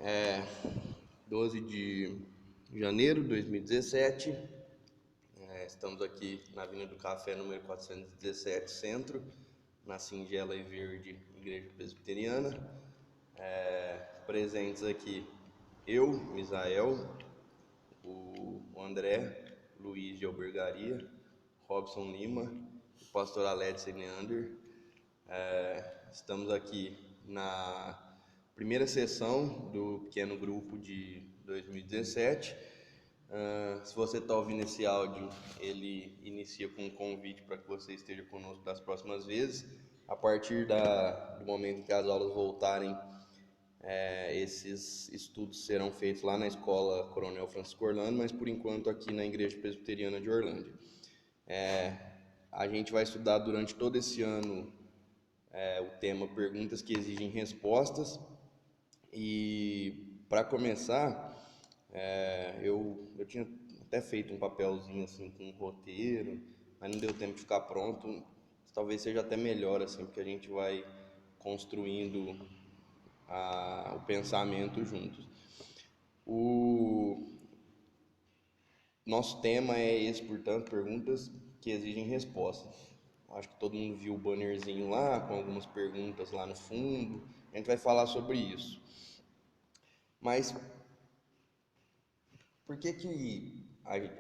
É 12 de janeiro de 2017. Estamos aqui na Avenida do Café, número 417, Centro, na singela e verde Igreja Presbiteriana. Presentes aqui eu, Misael, o André Luiz de Albergaria, Robson Lima, o pastor Alex Neander. Estamos aqui na primeira sessão do pequeno grupo de 2017. Se você está ouvindo esse áudio, ele inicia com um convite para que você esteja conosco das próximas vezes. A partir do momento em que as aulas voltarem, esses estudos serão feitos lá na Escola Coronel Francisco Orlando, mas por enquanto aqui na Igreja Presbiteriana de Orlândia. A gente vai estudar durante todo esse ano o tema Perguntas que Exigem Respostas. E para começar, eu tinha até feito um papelzinho assim com um roteiro, mas não deu tempo de ficar pronto. Talvez seja até melhor assim, porque a gente vai construindo o pensamento juntos. O nosso tema é esse, portanto, perguntas que exigem respostas. Acho que todo mundo viu o bannerzinho lá, com algumas perguntas lá no fundo. A gente vai falar sobre isso. Mas por que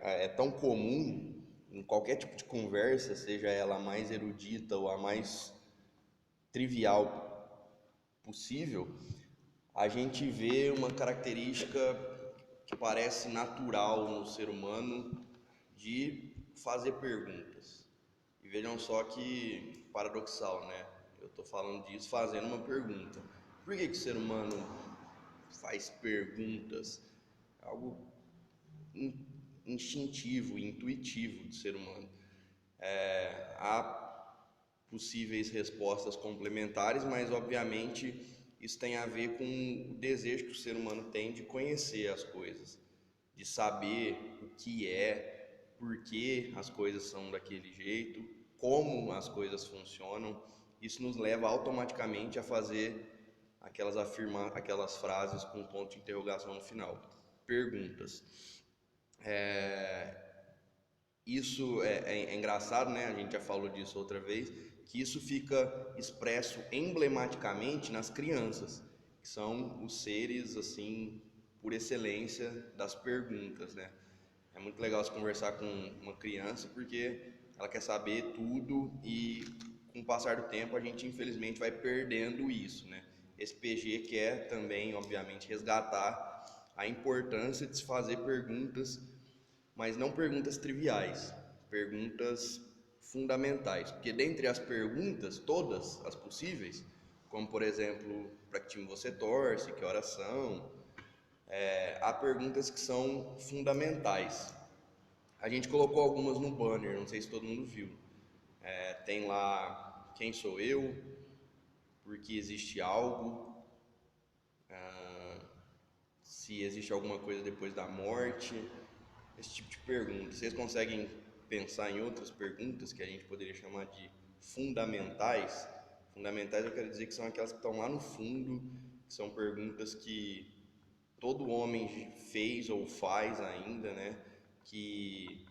é tão comum, em qualquer tipo de conversa, seja ela a mais erudita ou a mais trivial possível, a gente vê uma característica que parece natural no ser humano de fazer perguntas? E vejam só que paradoxal, né? Eu estou falando disso fazendo uma pergunta. Por que o ser humano faz perguntas? Algo instintivo, intuitivo do ser humano. Há possíveis respostas complementares, mas obviamente isso tem a ver com o desejo que o ser humano tem de conhecer as coisas, de saber o que é, por que as coisas são daquele jeito, como as coisas funcionam. Isso nos leva automaticamente a fazer aquelas frases com ponto de interrogação no final. Perguntas. Isso é engraçado, né? A gente já falou disso outra vez, que isso fica expresso emblematicamente nas crianças, que são os seres, assim, por excelência das perguntas, né? É muito legal se conversar com uma criança, porque ela quer saber tudo e, com o passar do tempo, a gente infelizmente vai perdendo isso, né? Esse PG quer também, obviamente, resgatar a importância de se fazer perguntas, mas não perguntas triviais, perguntas fundamentais, porque dentre as perguntas, todas as possíveis, como por exemplo, para que time você torce, que horas são, há perguntas que são fundamentais. A gente colocou algumas no banner, não sei se todo mundo viu. Tem lá quem sou eu, por que existe algo, se existe alguma coisa depois da morte, esse tipo de pergunta. Vocês conseguem pensar em outras perguntas que a gente poderia chamar de fundamentais? Fundamentais eu quero dizer que são aquelas que estão lá no fundo, que são perguntas que todo homem fez ou faz ainda, né? Que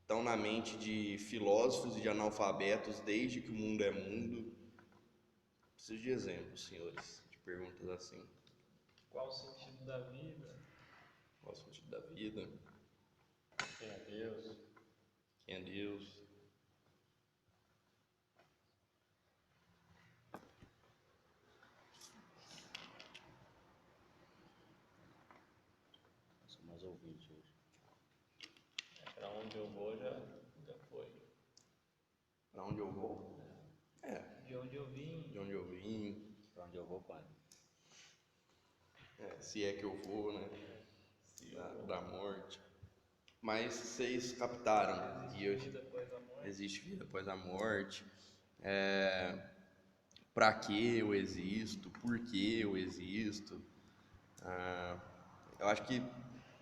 estão na mente de filósofos e de analfabetos desde que o mundo é mundo. Preciso de exemplos, senhores, de perguntas assim. Qual o sentido da vida? Qual o sentido da vida? Quem é Deus? Quem é Deus? Sou mais ouvinte hoje. Para onde eu vou já foi. Para onde eu vou? De onde eu vim? De onde eu vim? Pra onde eu vou, pai? Se é que eu vou, né? Da morte. Mas vocês captaram. Existe vida após a morte? Existe vida após a morte. Para que eu existo? Por que eu existo? Eu acho que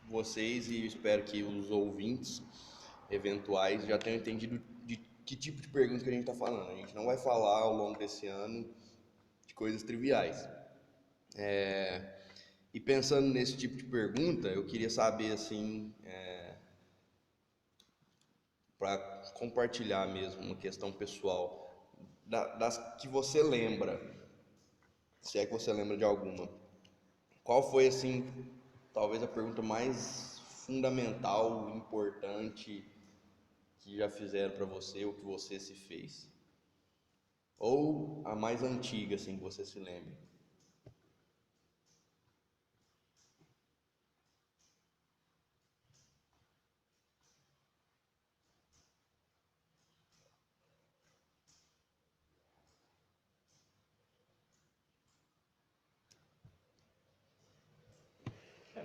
vocês, e espero que os ouvintes eventuais já tenham entendido de que tipo de pergunta que a gente está falando. A gente não vai falar ao longo desse ano de coisas triviais. E pensando nesse tipo de pergunta, eu queria saber, assim, para compartilhar mesmo uma questão pessoal, das que você lembra, se é que você lembra de alguma. Qual foi, assim, talvez a pergunta mais fundamental, importante que já fizeram para você ou que você se fez? Ou a mais antiga, assim, que você se lembre?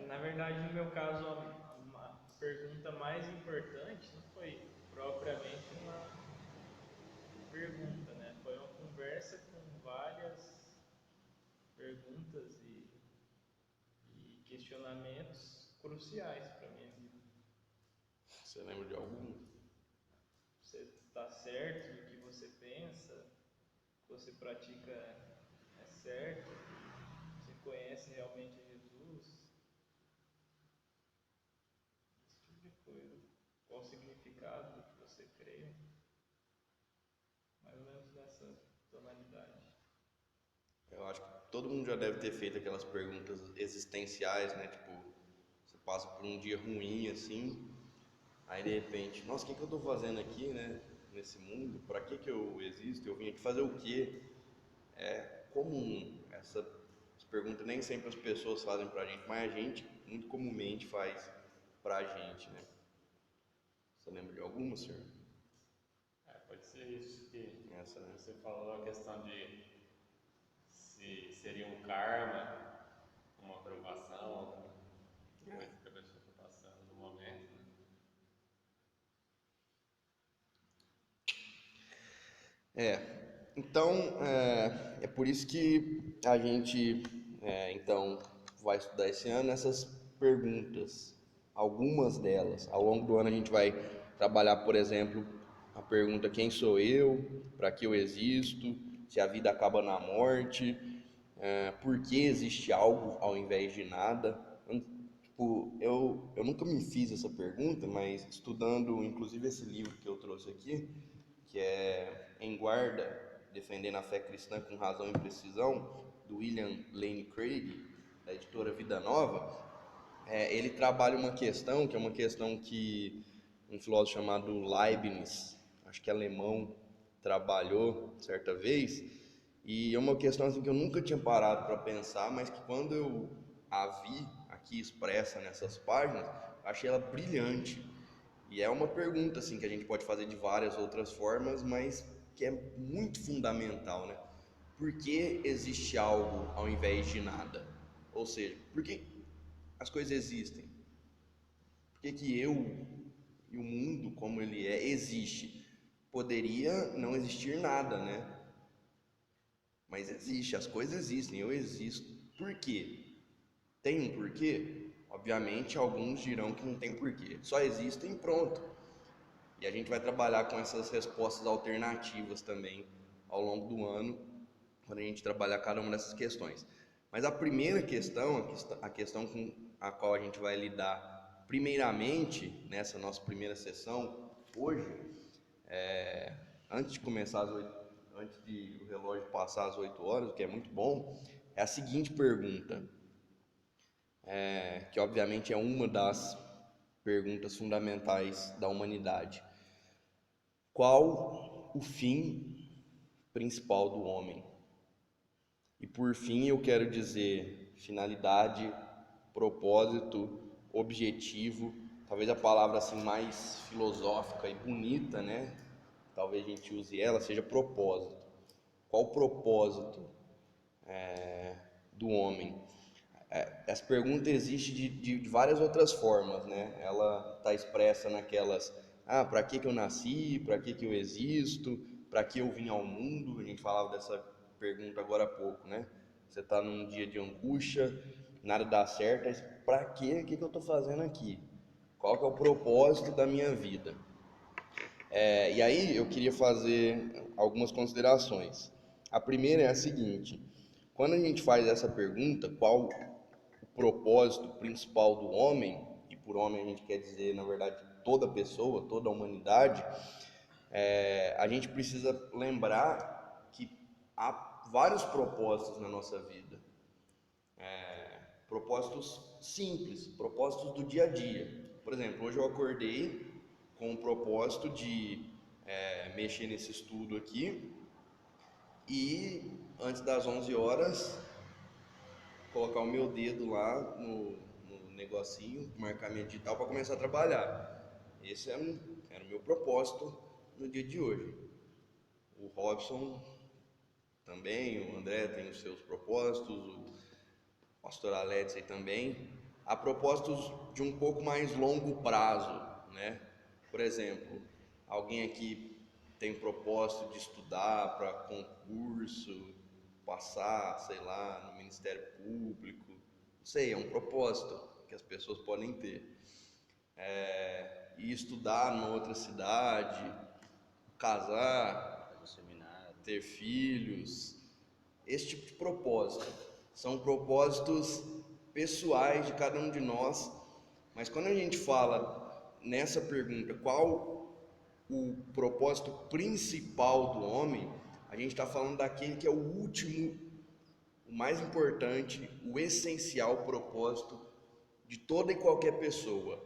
Na verdade, no meu caso, a pergunta mais importante não foi propriamente uma pergunta, né? Foi uma conversa com várias perguntas e questionamentos cruciais para a minha vida. Você lembra de algum? Você está certo do que você pensa? O que você pratica é certo? Você conhece realmente Jesus? Esse tipo de coisa. Qual o significado do que você crê? Mais ou menos nessa tonalidade. Eu acho que todo mundo já deve ter feito aquelas perguntas existenciais, né? Tipo, você passa por um dia ruim, assim, aí de repente, nossa, o que que eu tô fazendo aqui, né? Nesse mundo? Pra que que eu existo? Eu vim aqui fazer o quê? É comum essa pergunta, nem sempre as pessoas fazem pra gente, mas a gente muito comumente faz pra gente, né? Você lembra de alguma, senhor? Pode ser isso que Essa, né? você falou, a questão de se seria um karma, uma aprovação, alguma coisa que a pessoa está passando no momento, né? Então, é por isso que a gente, então, vai estudar esse ano essas perguntas, algumas delas. Ao longo do ano a gente vai trabalhar, por exemplo, a pergunta: quem sou eu? Para que eu existo? Se a vida acaba na morte? Por que existe algo ao invés de nada? Tipo, eu nunca me fiz essa pergunta, mas estudando, inclusive, esse livro que eu trouxe aqui, que é Em Guarda, Defendendo a Fé Cristã com Razão e Precisão, do William Lane Craig, da editora Vida Nova, ele trabalha uma questão, que é uma questão que um filósofo chamado Leibniz, acho que é alemão, trabalhou certa vez, e é uma questão assim, que eu nunca tinha parado para pensar, mas que quando eu a vi aqui expressa nessas páginas, achei ela brilhante. E é uma pergunta assim que a gente pode fazer de várias outras formas, mas que é muito fundamental, né? Por que existe algo ao invés de nada? Ou seja, por que as coisas existem? Por que que eu e o mundo como ele é existe? Poderia não existir nada, né? Mas existe, as coisas existem, eu existo. Por quê? Tem um porquê? Obviamente, alguns dirão que não tem porquê. Só existem, pronto. E a gente vai trabalhar com essas respostas alternativas também ao longo do ano, quando a gente trabalhar cada uma dessas questões. Mas a primeira questão, a questão com a qual a gente vai lidar primeiramente nessa nossa primeira sessão hoje, antes de começar antes de o relógio passar às 8 horas, o que é muito bom, é a seguinte pergunta, que obviamente é uma das perguntas fundamentais da humanidade: qual o fim principal do homem? E por fim eu quero dizer finalidade, propósito, objetivo, talvez a palavra assim mais filosófica e bonita, né? Talvez a gente use ela, seja propósito. Qual o propósito do homem? Essa pergunta existe de várias outras formas, né? Ela está expressa naquelas: para que eu nasci? Para que eu existo? Para que eu vim ao mundo? A gente falava dessa pergunta agora há pouco, né? Você está num dia de angústia, nada dá certo, mas para que eu estou fazendo aqui? Qual que é o propósito da minha vida? E aí eu queria fazer algumas considerações. A primeira é a seguinte: quando a gente faz essa pergunta, qual o propósito principal do homem, e por homem a gente quer dizer, na verdade, toda pessoa, toda a humanidade, a gente precisa lembrar que há vários propósitos na nossa vida. Propósitos simples, propósitos do dia a dia. Por exemplo, hoje eu acordei com o propósito de mexer nesse estudo aqui e antes das 11 horas colocar o meu dedo lá no negocinho, marcamento digital para começar a trabalhar. Esse era o meu propósito no dia de hoje. O Robson também, o André tem os seus propósitos, o pastor Alex aí também. Há propósitos de um pouco mais longo prazo, né? Por exemplo, alguém aqui tem propósito de estudar para concurso, passar, sei lá, no Ministério Público. Não sei, é um propósito que as pessoas podem ter. E estudar em outra cidade, casar, ter filhos, esse tipo de propósito. São propósitos pessoais de cada um de nós, mas quando a gente fala nessa pergunta, qual o propósito principal do homem, a gente está falando daquele que é o último, o mais importante, o essencial propósito de toda e qualquer pessoa.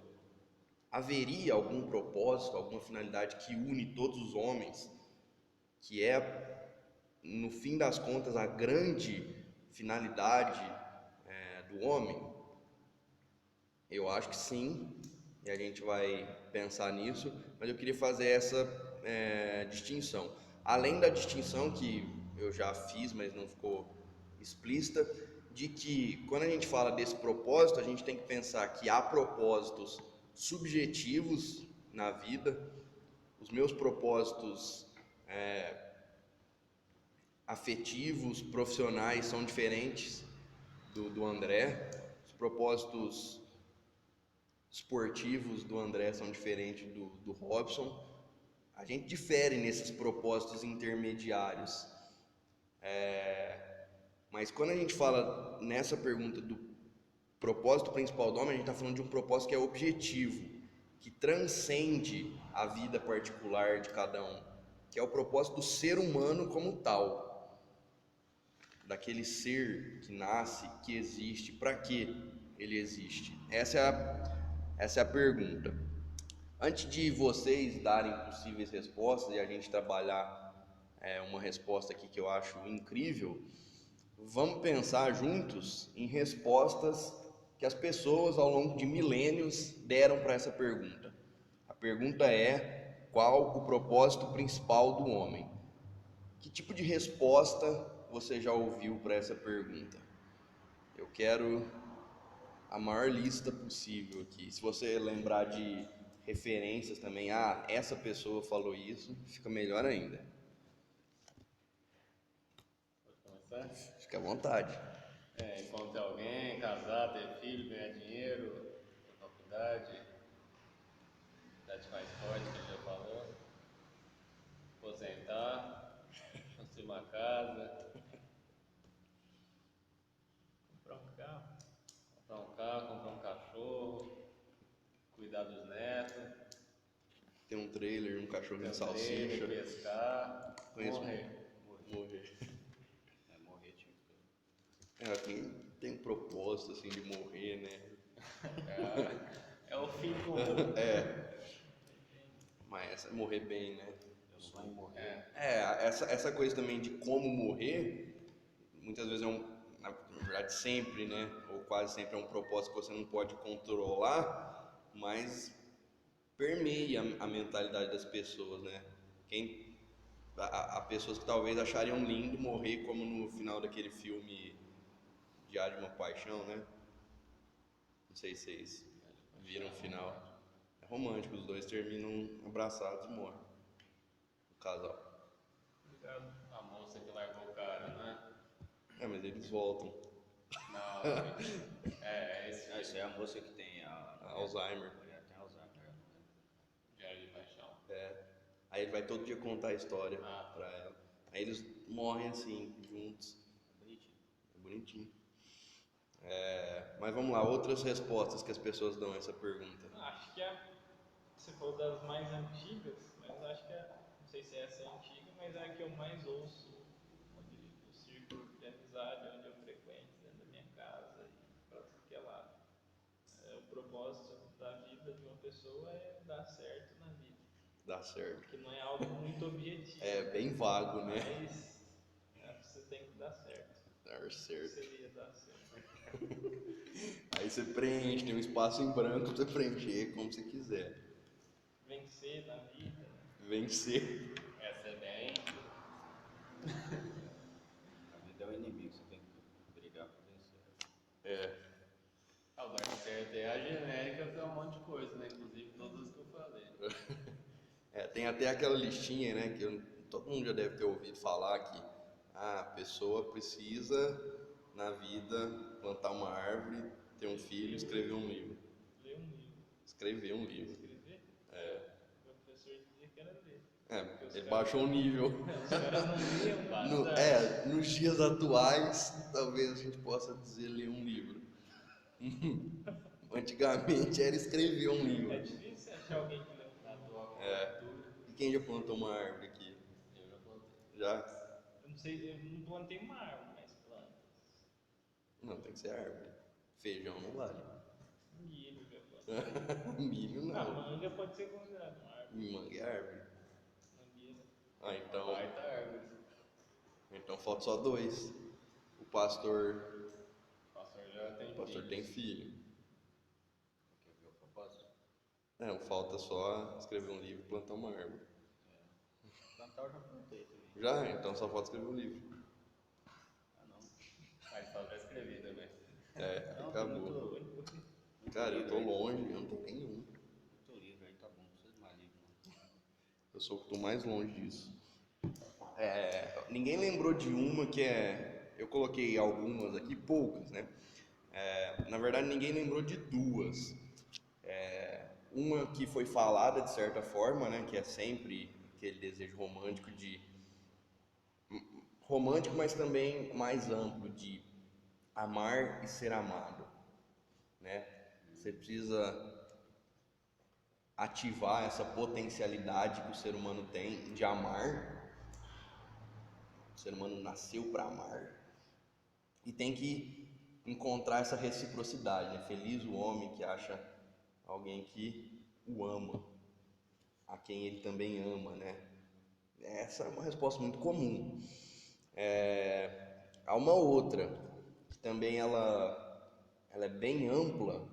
Haveria algum propósito, alguma finalidade que une todos os homens, que é, no fim das contas, a grande finalidade do homem? Eu acho que sim, e a gente vai pensar nisso, mas eu queria fazer essa distinção. Além da distinção que eu já fiz, mas não ficou explícita, de que quando a gente fala desse propósito, a gente tem que pensar que há propósitos subjetivos na vida. Os meus propósitos afetivos, profissionais são diferentes do André. Os propósitos esportivos do André são diferentes do Robson. A gente difere nesses propósitos intermediários. Mas quando a gente fala nessa pergunta do propósito principal do homem, a gente está falando de um propósito que é objetivo, que transcende a vida particular de cada um, que é o propósito do ser humano como tal, daquele ser que nasce, que existe, para que ele existe. Essa é a pergunta. Antes de vocês darem possíveis respostas e a gente trabalhar uma resposta aqui que eu acho incrível, vamos pensar juntos em respostas que as pessoas ao longo de milênios deram para essa pergunta. A pergunta é: qual o propósito principal do homem? Que tipo de resposta você já ouviu para essa pergunta? Eu quero a maior lista possível aqui. Se você lembrar de referências também, essa pessoa falou isso, fica melhor ainda. Pode começar? Fica à vontade. Encontrar alguém, casar, ter filho, ganhar dinheiro, faculdade, atividade mais forte que ele já falou, aposentar, construir uma casa, comprar um cachorro, cuidar dos netos, Tem um trailer, um cachorro ter de um salsicha. trailer, pescar, Conheço morrer. Morrer. Morrer tinha que ser. Quem tem um propósito assim de morrer, né? É o fim do mundo. Mas morrer bem, né? Eu sonho em morrer. Essa coisa também de como morrer, muitas vezes na verdade sempre, né? Ou quase sempre é um propósito que você não pode controlar, mas permeia a mentalidade das pessoas, né? Há pessoas que talvez achariam lindo morrer como no final daquele filme Diário de uma Paixão, né? Não sei se vocês viram o final. É romântico, os dois terminam abraçados e morrem. O casal. A moça que largou o cara, né? Mas eles voltam. Não, esse Não, isso aí é a moça que tem Alzheimer. tem Alzheimer. Diário de Paixão. Aí ele vai todo dia contar a história Ah. pra ela. Aí eles morrem assim, juntos. Bonitinho. É bonitinho. Mas vamos lá, outras respostas que as pessoas dão a essa pergunta. Acho que você falou das mais antigas, mas acho que não sei se essa é antiga, mas é a que eu mais ouço, onde o círculo de amizade, onde eu frequento, dentro da minha casa e para tudo que é lado. O propósito da vida de uma pessoa é dar certo na vida, Dá certo. que não é algo muito objetivo. É bem vago, né? Mas você tem que dar certo. Dar O que certo. seria dar certo? Aí você preenche, tem um espaço em branco pra você preencher como você quiser. Vencer na vida, né? Vencer. Essa é bem. A vida é o inimigo, você tem que brigar pra vencer. O dar certo é a genérica pra um monte de coisa, né? Inclusive todas as que eu falei. Tem até aquela listinha, né, que todo mundo já deve ter ouvido falar que a pessoa precisa, na vida, plantar uma árvore, ter um filho, escrever um livro. Ler um livro. Escrever um livro. Escrever? Meu professor dizia que era ler. Ele baixou o nível. Os caras não liam bastante. Nos dias atuais, talvez a gente possa dizer ler um livro. Antigamente era escrever um livro. É difícil achar alguém que lê um livro. E quem já plantou uma árvore aqui? Eu já plantei. Já? Eu não sei, eu não plantei uma árvore, mas plantas. Não, tem que ser árvore. Feijão não vale. Milho já plantei. Milho A não. manga pode ser considerada uma árvore. Manga é árvore. Mangueira. Então Baita árvore. falta só dois. O pastor O pastor já tem tem filhos. filho. Quer ver o propósito? Falta só escrever um livro e plantar uma árvore. Plantar eu já plantei também. Já, então só falta escrever um livro. Ah, não. Aí só pra escrever também. Não, Acabou. muito Cara, eu tô livro aí. longe, eu não tenho nenhum. Muito livro aí, tá bom, não precisa de mais livro não. Eu sou o que tô mais longe disso. Ninguém lembrou de uma que eu coloquei algumas aqui, poucas, né? Na verdade, ninguém lembrou de duas. Uma que foi falada de certa forma, né? Que é sempre aquele desejo romântico, mas também mais amplo, de amar e ser amado, né? Você precisa ativar essa potencialidade que o ser humano tem de amar. O ser humano nasceu para amar e tem que encontrar essa reciprocidade, né? Feliz o homem que acha alguém que o ama, a quem ele também ama, né? Essa é uma resposta muito comum. Há uma outra que também ela é bem ampla,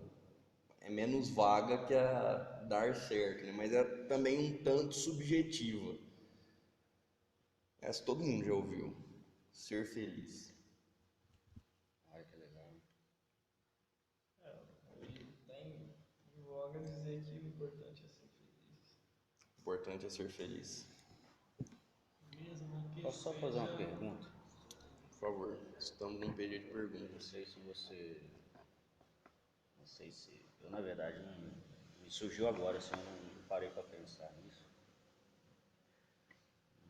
é menos vaga que a dar certo, né? Mas é também um tanto subjetiva. Essa todo mundo já ouviu. Ser feliz. Ai, que legal. Hoje está em voga dizer que o importante é ser feliz. O importante é ser feliz. Mesmo que Posso só fazer uma seja- pergunta? Por favor, estamos num período de Não perguntas. sei se você... Não sei se... Eu, na verdade, não... Me surgiu agora, assim, eu não parei para pensar nisso.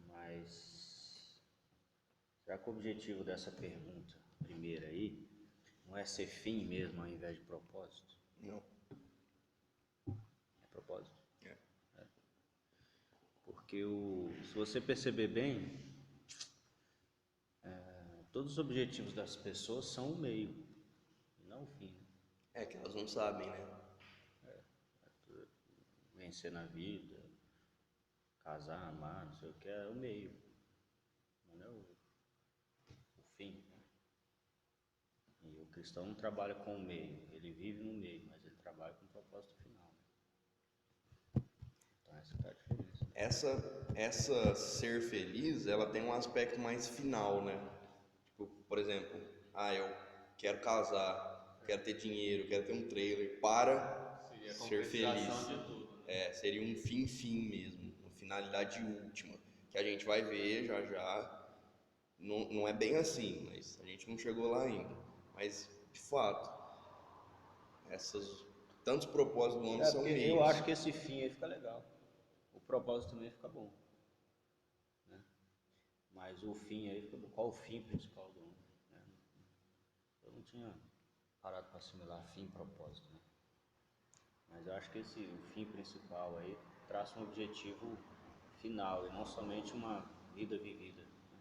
Mas... Será que o objetivo dessa pergunta, primeira aí, não é ser fim mesmo ao invés de propósito? Não. É propósito? É. Porque se você perceber bem, todos os objetivos das pessoas são o meio, e não o fim. É que elas não sabem, né? Vencer na vida, casar, amar, não sei o que, é o meio, não é o fim. E o cristão não trabalha com o meio, ele vive no meio, mas ele trabalha com o propósito final. Então essa é a diferença. Essa ser feliz, ela tem um aspecto mais final, né? Tipo, por exemplo, eu quero casar, quero ter dinheiro, quero ter um trailer para Seria a ser concretização feliz. de tudo, né? Seria um fim mesmo, uma finalidade última, que a gente vai ver já. Não é bem assim, mas a gente não chegou lá ainda. Mas, de fato, tantos propósitos do homem são Porque meios. eu acho que esse fim aí fica legal, o propósito também fica bom, né? Mas o fim aí fica bom. Qual o fim principal do homem, né? Eu não tinha parado para assimilar fim e propósito, né? Mas eu acho que esse fim principal aí traça um objetivo final e não somente uma vida vivida, né?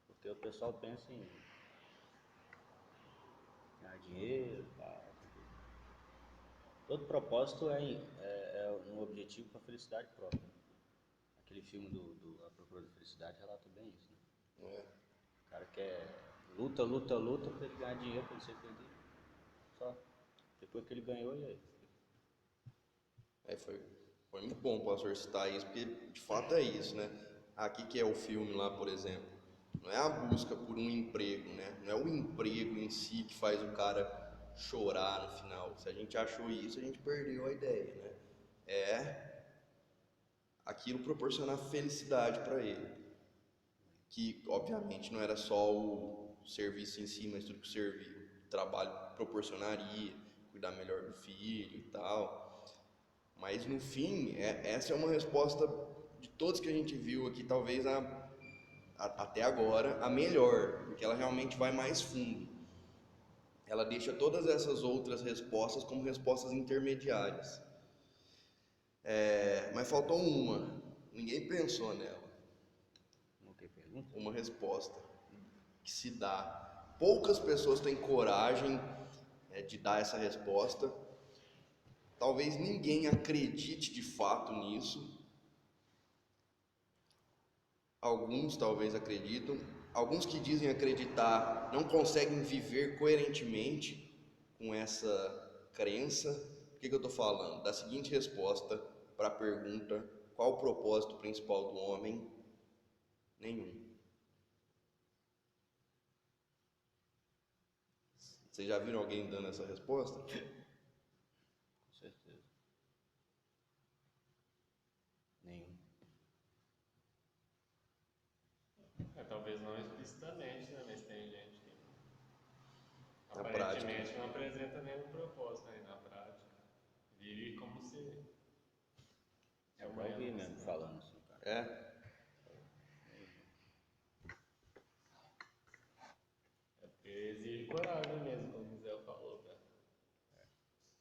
Porque o pessoal pensa em ganhar dinheiro, tá? Todo propósito é um objetivo para a felicidade própria. Aquele filme A Procura da Felicidade relata bem isso, né? É. O cara quer luta, luta, luta para ele ganhar dinheiro, para ele ser feliz. Só. Depois que ele ganhou, e aí? Foi muito bom o pastor citar isso, porque de fato é isso, né? Aqui que é o filme lá, por exemplo, não é a busca por um emprego, né? Não é o emprego em si que faz o cara chorar no final. Se a gente achou isso, a gente perdeu a ideia, né? É aquilo proporcionar felicidade para ele, que obviamente não era só o serviço em si, mas tudo que o trabalho proporcionaria, cuidar melhor do filho e tal. Mas no fim, essa é uma resposta de todos que a gente viu aqui, talvez até agora, a melhor, porque ela realmente vai mais fundo. Ela deixa todas essas outras respostas como respostas intermediárias. Mas faltou uma, ninguém pensou nela, O que pergunta? uma resposta que se dá. Poucas pessoas têm coragem de dar essa resposta. Talvez ninguém acredite de fato nisso. Alguns talvez acreditam. Alguns que dizem acreditar não conseguem viver coerentemente com essa crença. Por que eu estou falando? Da seguinte resposta para a pergunta: qual o propósito principal do homem? Nenhum. Vocês já viram alguém dando essa resposta? Com certeza. Nenhum. Talvez não explicitamente, né? Mas tem gente que Na aparentemente prática. não apresenta nenhum propósito aí na prática. Vive como se Eu já amanhã ouvi não mesmo fosse falando assim, cara. É? É porque exige coragem mesmo, como o Zé falou, cara.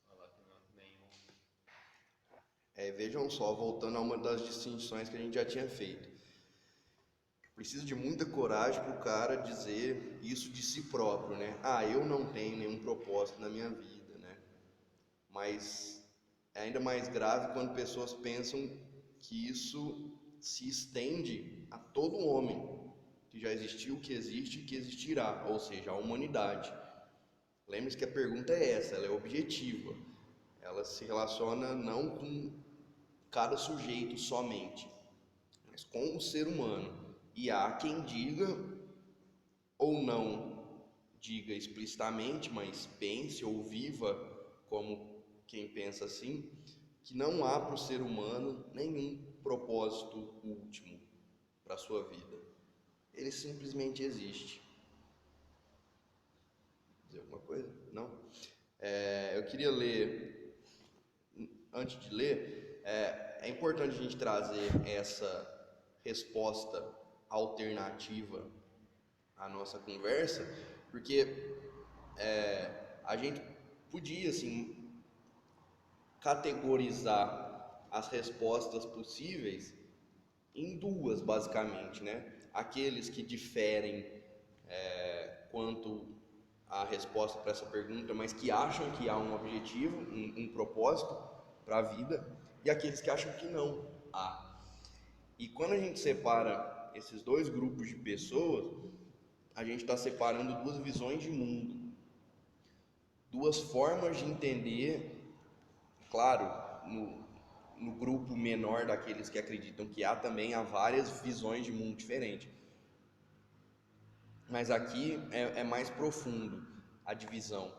Falar que não, nenhum. Vejam só, voltando a uma das distinções que a gente já tinha feito. Precisa de muita coragem para o cara dizer isso de si próprio, né? Eu não tenho nenhum propósito na minha vida, né? Mas é ainda mais grave quando pessoas pensam que isso se estende a todo homem, que já existiu, que existe e que existirá, ou seja, a humanidade. Lembre-se que a pergunta é essa, ela é objetiva. Ela se relaciona não com cada sujeito somente, mas com o ser humano. E há quem diga, ou não diga explicitamente, mas pense ou viva como quem pensa assim, que não há para o ser humano nenhum propósito último para a sua vida. Ele simplesmente existe. Dizer alguma coisa? Não? Eu queria ler, antes de ler, é importante a gente trazer essa resposta alternativa à nossa conversa, porque a gente podia assim categorizar as respostas possíveis em duas, basicamente, né? Aqueles que diferem quanto à resposta para essa pergunta, mas que acham que há um objetivo, um propósito para a vida, e aqueles que acham que não há. E quando a gente separa esses dois grupos de pessoas, a gente está separando duas visões de mundo, duas formas de entender, claro, no grupo menor daqueles que acreditam que há também há várias visões de mundo diferentes. Mas aqui é mais profundo a divisão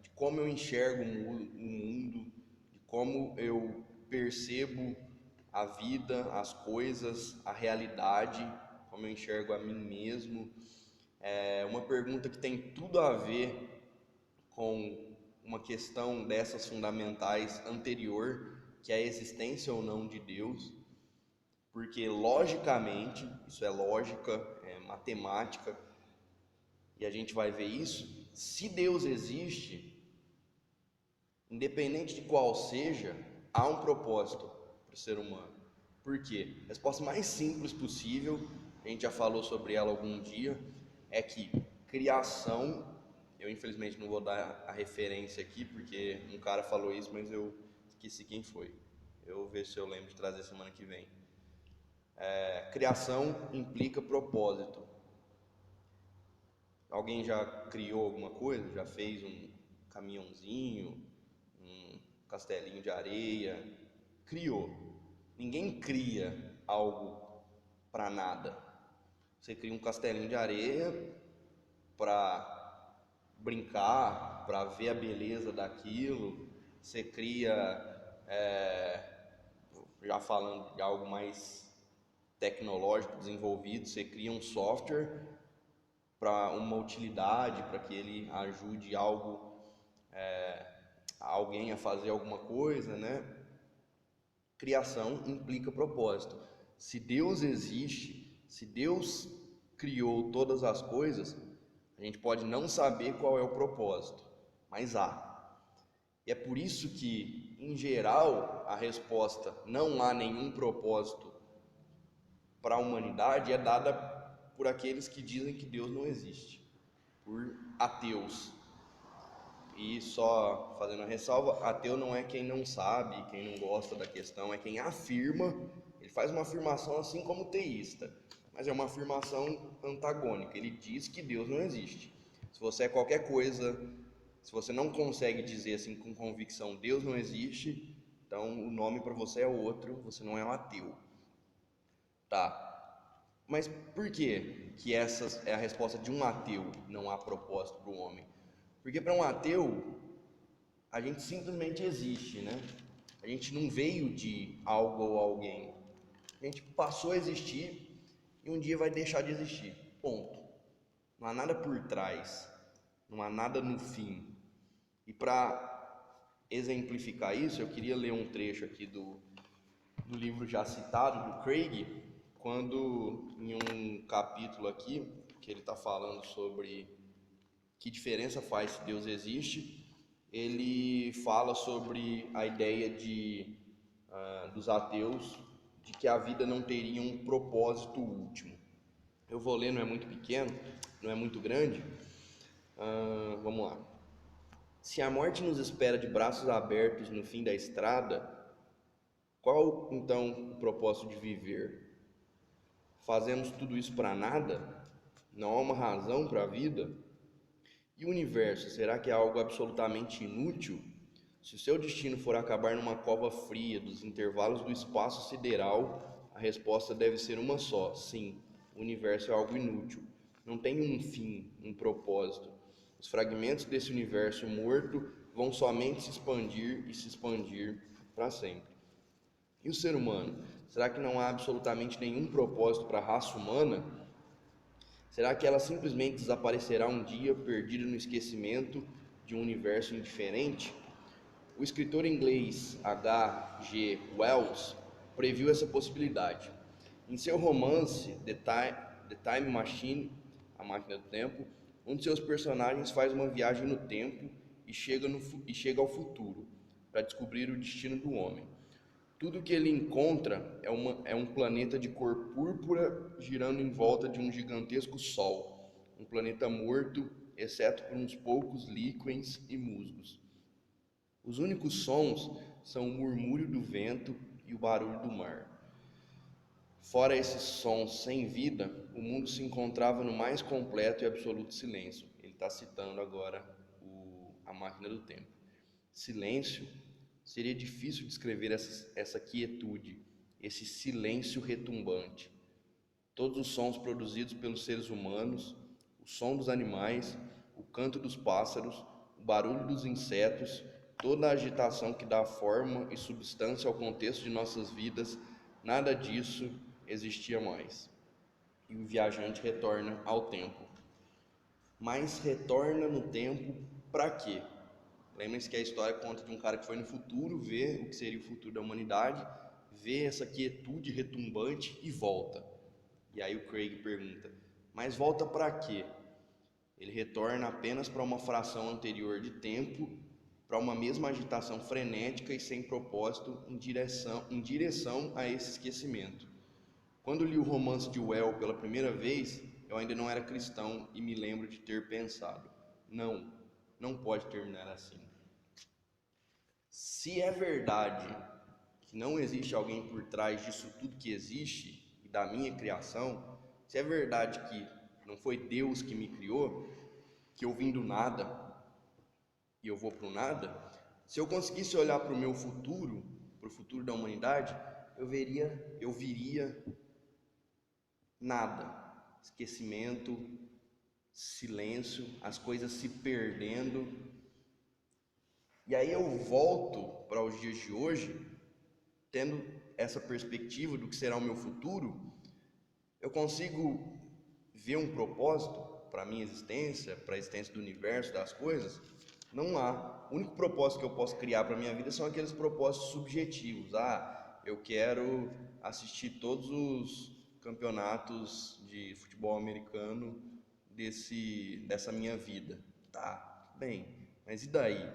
de como eu enxergo o mundo, de como eu percebo a vida, as coisas, a realidade, como eu enxergo a mim mesmo. É uma pergunta que tem tudo a ver com uma questão dessas fundamentais anterior, que é a existência ou não de Deus, porque logicamente, isso é lógica, é matemática, e a gente vai ver isso, se Deus existe, independente de qual seja, há um propósito para o ser humano. Por quê? A resposta mais simples possível, a gente já falou sobre ela algum dia, é que criação, eu infelizmente não vou dar a referência aqui, porque um cara falou isso, mas eu esqueci quem foi. Eu vou ver se eu lembro de trazer semana que vem. Criação implica propósito. Alguém já criou alguma coisa? Já fez um caminhãozinho, um castelinho de areia? Criou. Ninguém cria algo para nada. Você cria um castelinho de areia para brincar, para ver a beleza daquilo. Você cria, já falando de algo mais tecnológico, desenvolvido, você cria um software para uma utilidade, para que ele ajude alguém a fazer alguma coisa, né? Criação implica propósito. Se Deus existe, se Deus criou todas as coisas, a gente pode não saber qual é o propósito, mas há. E é por isso que, em geral, a resposta não há nenhum propósito para a humanidade é dada por aqueles que dizem que Deus não existe, por ateus. E só fazendo a ressalva, ateu não é quem não sabe, quem não gosta da questão, é quem afirma. Ele faz uma afirmação assim como teísta, mas é uma afirmação antagônica. Ele diz que Deus não existe. Se você é qualquer coisa, se você não consegue dizer assim com convicção, Deus não existe, então o nome para você é outro, você não é um ateu. Tá. Mas por que essa é a resposta de um ateu? Não há propósito para o homem. Porque para um ateu, a gente simplesmente existe, né? A gente não veio de algo ou alguém. A gente passou a existir e um dia vai deixar de existir. Ponto. Não há nada por trás. Não há nada no fim. E para exemplificar isso, eu queria ler um trecho aqui do livro já citado, do Craig, quando em um capítulo aqui, que ele está falando sobre que diferença faz se Deus existe, ele fala sobre a ideia dos ateus de que a vida não teria um propósito último. Eu vou ler, não é muito pequeno, não é muito grande. Vamos lá. Se a morte nos espera de braços abertos no fim da estrada, qual então o propósito de viver? Fazemos tudo isso para nada? Não há uma razão para a vida? E o universo, será que é algo absolutamente inútil? Se o seu destino for acabar numa cova fria dos intervalos do espaço sideral, a resposta deve ser uma só: sim, o universo é algo inútil. Não tem um fim, um propósito. Os fragmentos desse universo morto vão somente se expandir e se expandir para sempre. E o ser humano? Será que não há absolutamente nenhum propósito para a raça humana? Será que ela simplesmente desaparecerá um dia, perdida no esquecimento de um universo indiferente? O escritor inglês H.G. Wells previu essa possibilidade. Em seu romance The Time Machine, A Máquina do Tempo, um de seus personagens faz uma viagem no tempo e chega ao futuro para descobrir o destino do homem. Tudo que ele encontra é um planeta de cor púrpura girando em volta de um gigantesco sol, um planeta morto, exceto por uns poucos líquens e musgos. Os únicos sons são o murmúrio do vento e o barulho do mar. Fora esses sons sem vida, o mundo se encontrava no mais completo e absoluto silêncio. Ele está citando agora A Máquina do Tempo. Silêncio. Seria difícil descrever essa quietude, esse silêncio retumbante. Todos os sons produzidos pelos seres humanos, o som dos animais, o canto dos pássaros, o barulho dos insetos, toda a agitação que dá forma e substância ao contexto de nossas vidas, nada disso existia mais. E o viajante retorna ao tempo. Mas retorna no tempo para quê? Lembrem-se que a história conta de um cara que foi no futuro ver o que seria o futuro da humanidade, vê essa quietude retumbante e volta. E aí o Craig pergunta, mas volta para quê? Ele retorna apenas para uma fração anterior de tempo, para uma mesma agitação frenética e sem propósito em direção a esse esquecimento. Quando li o romance de Well pela primeira vez, eu ainda não era cristão e me lembro de ter pensado: não pode terminar assim. Se é verdade que não existe alguém por trás disso tudo que existe e da minha criação, se é verdade que não foi Deus que me criou, que eu vim do nada e eu vou para o nada, se eu conseguisse olhar para o meu futuro, para o futuro da humanidade, eu viria nada, esquecimento, silêncio, as coisas se perdendo. E aí eu volto para os dias de hoje, tendo essa perspectiva do que será o meu futuro, eu consigo ver um propósito para a minha existência, para a existência do universo, das coisas. Não há. O único propósito que eu posso criar para a minha vida são aqueles propósitos subjetivos. Eu quero assistir todos os campeonatos de futebol americano dessa minha vida. Tá, bem, mas e daí?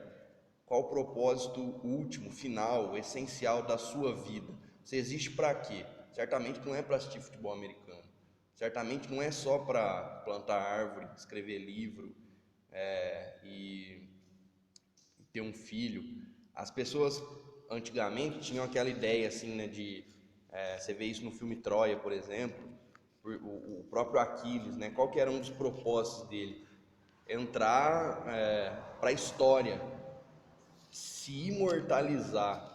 Qual o propósito último, final, essencial da sua vida? Você existe para quê? Certamente não é para assistir futebol americano. Certamente não é só para plantar árvore, escrever livro e ter um filho. As pessoas antigamente tinham aquela ideia assim, né, você vê isso no filme Troia, por exemplo, o próprio Aquiles, né? Qual que era um dos propósitos dele? Entrar para a história, se imortalizar.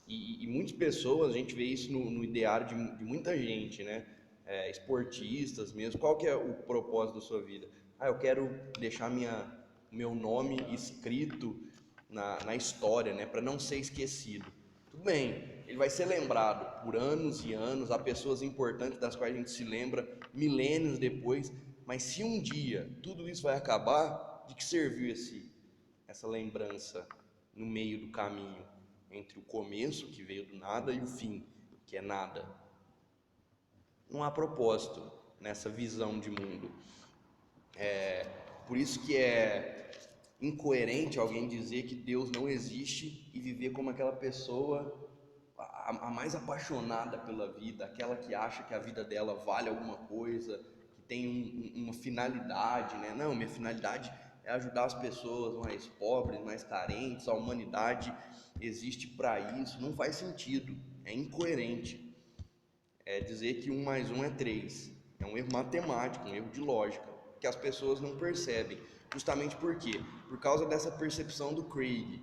E muitas pessoas, a gente vê isso no ideário de muita gente, né? Esportistas mesmo. Qual que é o propósito da sua vida? Eu quero deixar meu nome escrito na história, né? Para não ser esquecido. Tudo bem, ele vai ser lembrado por anos e anos, há pessoas importantes das quais a gente se lembra milênios depois, mas se um dia tudo isso vai acabar, de que serviu essa lembrança no meio do caminho entre o começo, que veio do nada, e o fim, que é nada? Não há propósito nessa visão de mundo. Por isso que é incoerente alguém dizer que Deus não existe e viver como aquela pessoa a mais apaixonada pela vida, aquela que acha que a vida dela vale alguma coisa, que tem uma finalidade, né? Não, minha finalidade é ajudar as pessoas mais pobres, mais carentes, a humanidade existe para isso. Não faz sentido, é incoerente. É dizer que 1 mais 1 é 3, é um erro matemático, um erro de lógica, que as pessoas não percebem. Justamente por quê? Por causa dessa percepção do Craig,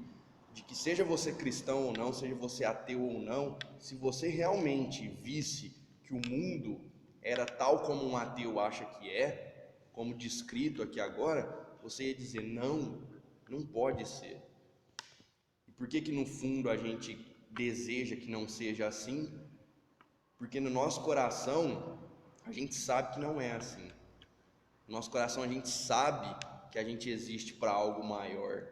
de que seja você cristão ou não, seja você ateu ou não, se você realmente visse que o mundo era tal como um ateu acha que é, como descrito aqui agora, você ia dizer: não pode ser. E por que no fundo a gente deseja que não seja assim? Porque no nosso coração a gente sabe que não é assim. No nosso coração a gente sabe que a gente existe para algo maior.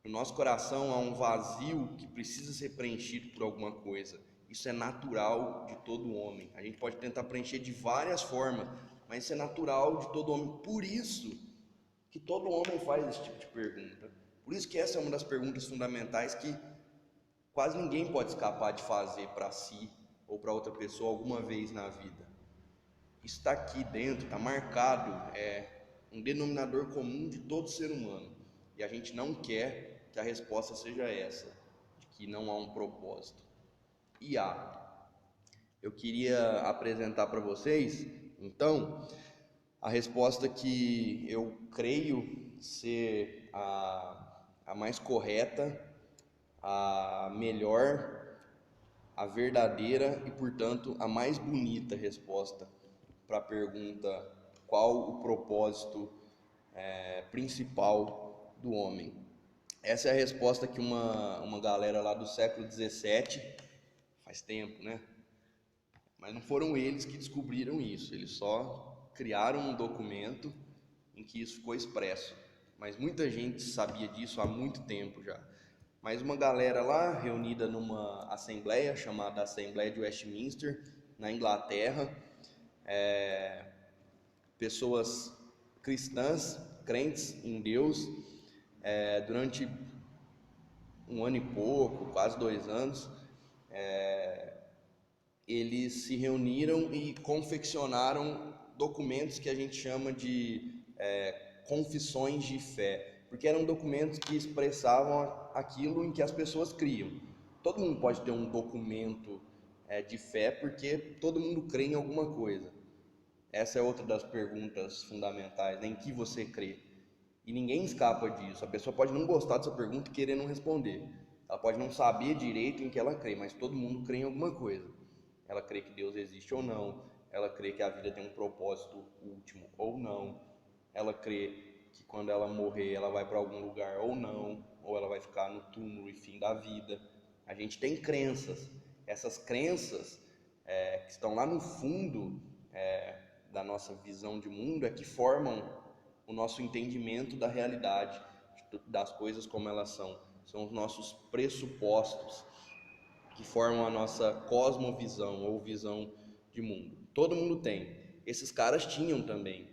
No nosso coração há um vazio que precisa ser preenchido por alguma coisa. Isso é natural de todo homem. A gente pode tentar preencher de várias formas, mas isso é natural de todo homem. Por isso que todo homem faz esse tipo de pergunta. Por isso que essa é uma das perguntas fundamentais que quase ninguém pode escapar de fazer para si ou para outra pessoa alguma vez na vida. Isso está aqui dentro, está marcado, é um denominador comum de todo ser humano. E a gente não quer que a resposta seja essa, de que não há um propósito. E há. Eu queria apresentar para vocês, então, a resposta que eu creio ser a mais correta, a melhor, a verdadeira e, portanto, a mais bonita resposta para a pergunta: qual o propósito principal do homem? Essa é a resposta que uma galera lá do século 17, faz tempo, né? Mas não foram eles que descobriram isso, eles só criaram um documento em que isso ficou expresso. Mas muita gente sabia disso há muito tempo já. Mas uma galera lá, reunida numa assembleia, chamada Assembleia de Westminster, na Inglaterra, pessoas cristãs, crentes em Deus, durante um ano e pouco, quase 2 anos, eles se reuniram e confeccionaram documentos que a gente chama de confissões de fé, porque eram documentos que expressavam aquilo em que as pessoas criam. Todo mundo pode ter um documento de fé, porque todo mundo crê em alguma coisa. Essa é outra das perguntas fundamentais, né? Em que você crê? E ninguém escapa disso. A pessoa pode não gostar dessa pergunta e querer não responder. Ela pode não saber direito em que ela crê, mas todo mundo crê em alguma coisa. Ela crê que Deus existe ou não. Ela crê que a vida tem um propósito último ou não. Ela crê que quando ela morrer ela vai para algum lugar ou não. Ou ela vai ficar no túmulo e fim da vida. A gente tem crenças. Essas crenças que estão lá no fundo da nossa visão de mundo que formam o nosso entendimento da realidade, das coisas como elas são. São os nossos pressupostos que formam a nossa cosmovisão ou visão de mundo. Todo mundo tem. Esses caras tinham também,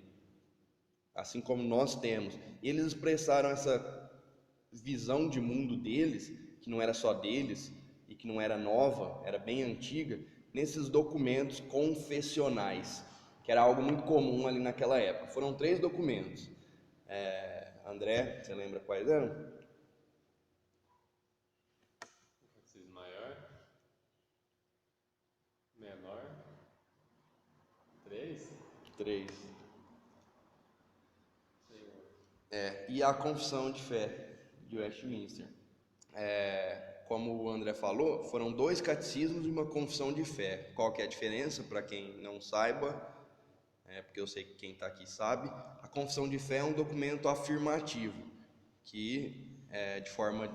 assim como nós temos. E eles expressaram essa visão de mundo deles, que não era só deles e que não era nova, era bem antiga, nesses documentos confessionais, que era algo muito comum ali naquela época. Foram 3 documentos. André, você lembra quais eram? Catecismo maior, menor, 3. 3. E a Confissão de Fé de Westminster. Como o André falou, foram 2 catecismos e uma confissão de fé. Qual que é a diferença? Para quem não saiba, porque eu sei que quem está aqui sabe, a confissão de fé é um documento afirmativo, que de forma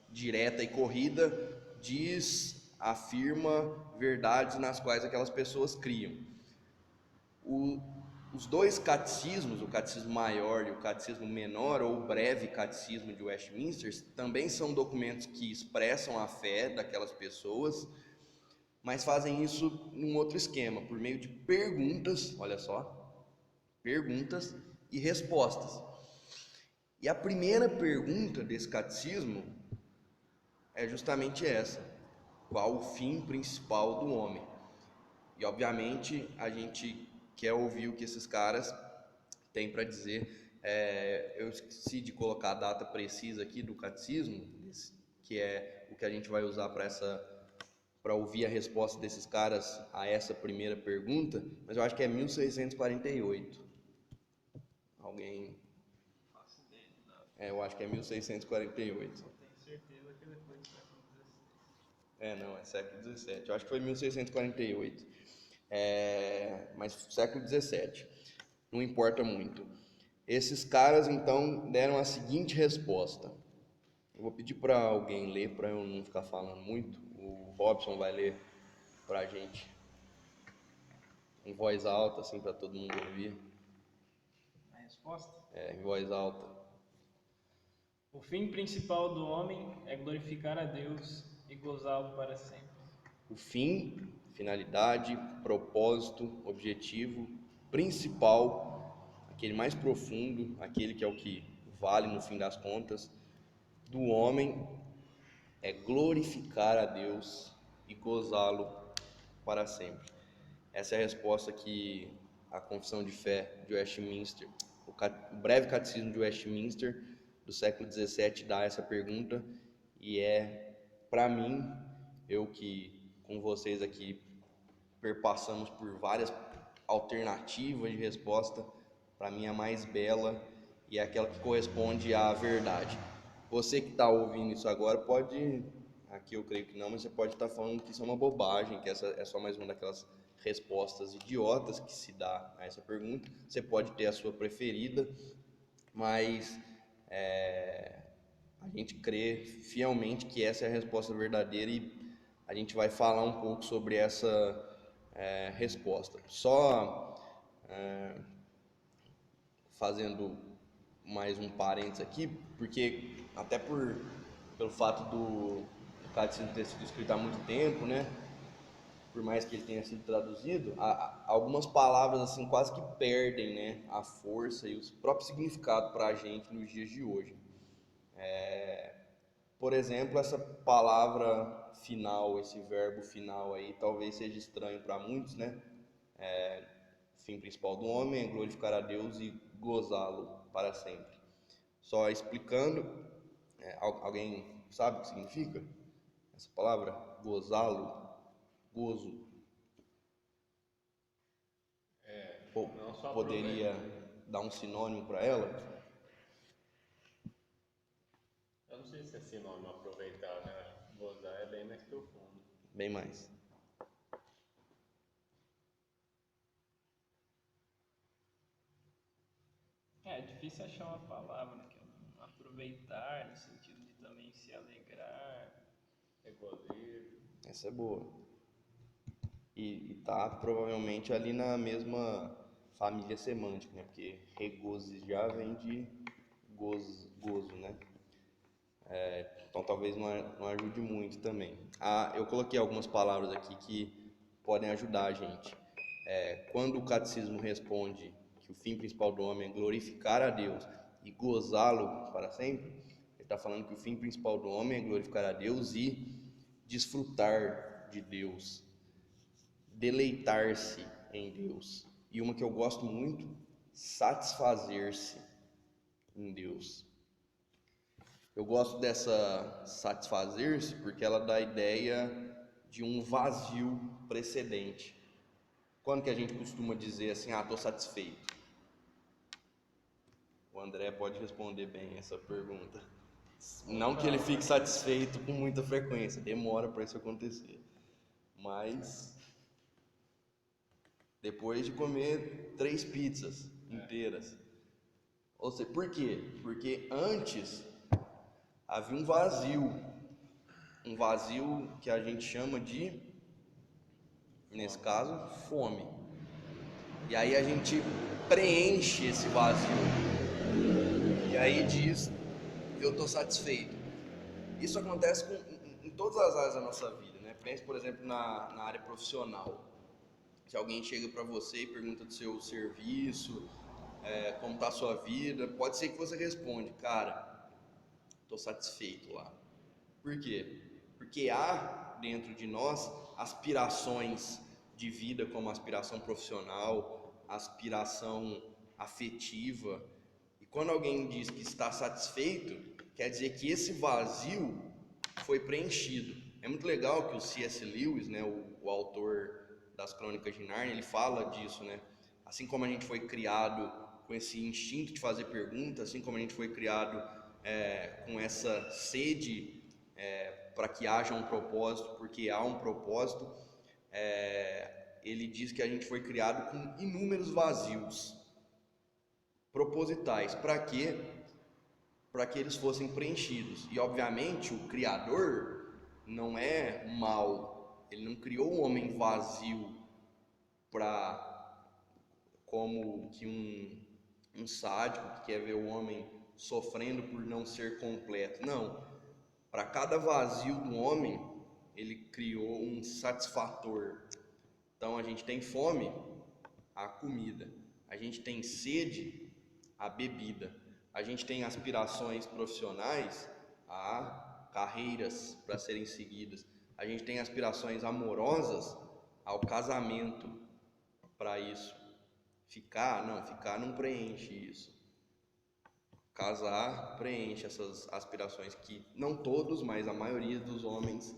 direta e corrida afirma verdades nas quais aquelas pessoas criam. Os 2 catecismos, o catecismo maior e o catecismo menor, ou o breve catecismo de Westminster, também são documentos que expressam a fé daquelas pessoas, mas fazem isso num outro esquema, por meio de perguntas, olha só, perguntas e respostas. E a primeira pergunta desse catecismo é justamente essa: qual o fim principal do homem? E obviamente a gente quer ouvir o que esses caras têm para dizer. Eu esqueci de colocar a data precisa aqui do catecismo, que é o que a gente vai usar para ouvir a resposta desses caras a essa primeira pergunta, mas eu acho que é 1648. Alguém? Eu acho que é 1648. Eu tenho certeza que depois do século XVI. Não, é século XVII. Eu acho que foi 1648. Mas século XVII. Não importa muito. Esses caras, então, deram a seguinte resposta. Eu vou pedir para alguém ler, para eu não ficar falando muito. O Robson vai ler para a gente em voz alta, assim, para todo mundo ouvir. A resposta? Em voz alta. O fim principal do homem é glorificar a Deus e gozá-lo para sempre. O fim, finalidade, propósito, objetivo principal, aquele mais profundo, aquele que é o que vale no fim das contas, do homem é glorificar a Deus e gozá-lo para sempre. Essa é a resposta que a Confissão de Fé de Westminster, o breve catecismo de Westminster do século XVII dá essa pergunta, e para mim, eu que com vocês aqui perpassamos por várias alternativas de resposta, para mim a mais bela e é aquela que corresponde à verdade. Você que está ouvindo isso agora pode, aqui eu creio que não, mas você pode estar falando que isso é uma bobagem, que essa é só mais uma daquelas respostas idiotas que se dá a essa pergunta. Você pode ter a sua preferida, mas a gente crê fielmente que essa é a resposta verdadeira e a gente vai falar um pouco sobre essa resposta. Só fazendo mais um parênteses aqui, porque até pelo fato do catecismo ter sido escrito há muito tempo, né? por mais que ele tenha sido traduzido, algumas palavras assim quase que perdem, né, a força e o próprio significado para a gente nos dias de hoje. Por exemplo, essa palavra final, esse verbo final aí, talvez seja estranho para muitos, né? O fim principal do homem é glorificar a Deus e gozá-lo para sempre. Só explicando, alguém sabe o que significa essa palavra? Gozá-lo, gozo. Não só Poderia dar um sinônimo para ela? Eu não sei se é sinônimo aproveitar, né? Acho que gozar é bem mais profundo. Bem mais. É difícil achar uma palavra que é aproveitar, no sentido de também se alegrar. Regozijo. Essa é boa. E tá provavelmente ali na mesma família semântica, né? Porque regozijar vem de gozo, né? Então talvez não ajude muito também. Eu coloquei algumas palavras aqui que podem ajudar a gente. Quando o catecismo responde que o fim principal do homem é glorificar a Deus e gozá-lo para sempre, ele está falando que o fim principal do homem é glorificar a Deus e desfrutar de Deus, deleitar-se em Deus. E uma que eu gosto muito, satisfazer-se em Deus. Eu gosto dessa satisfazer-se porque ela dá a ideia de um vazio precedente. Quando que a gente costuma dizer assim, estou satisfeito? O André pode responder bem essa pergunta. Não que ele fique satisfeito com muita frequência, demora para isso acontecer. Mas depois de comer 3 pizzas inteiras. Ou seja, por quê? Porque antes havia um vazio que a gente chama de, nesse caso, fome. E aí a gente preenche esse vazio. E aí diz, eu estou satisfeito. Isso acontece em todas as áreas da nossa vida, né? Pense, por exemplo, na área profissional. Se alguém chega para você e pergunta do seu serviço, como está a sua vida, pode ser que você responde, cara, estou satisfeito lá. Por quê? Porque há dentro de nós aspirações de vida, como aspiração profissional, aspiração afetiva. E quando alguém diz que está satisfeito, quer dizer que esse vazio foi preenchido. É muito legal que o C.S. Lewis, né, o autor das Crônicas de Nárnia, ele fala disso, né? Assim como a gente foi criado com esse instinto de fazer perguntas, assim como a gente foi criado com essa sede para que haja um propósito, porque há um propósito, ele diz que a gente foi criado com inúmeros vazios propositais. Para quê? Para que eles fossem preenchidos. E obviamente o Criador não é mau, ele não criou um homem vazio como que um sádico que quer ver o homem sofrendo por não ser completo. Não, para cada vazio do homem ele criou um satisfator. Então a gente tem fome, a comida; a gente tem sede, a bebida; a gente tem aspirações profissionais, a carreiras para serem seguidas; a gente tem aspirações amorosas, ao casamento. Para isso, ficar não preenche isso. Casar preenche essas aspirações que não todos, mas a maioria dos homens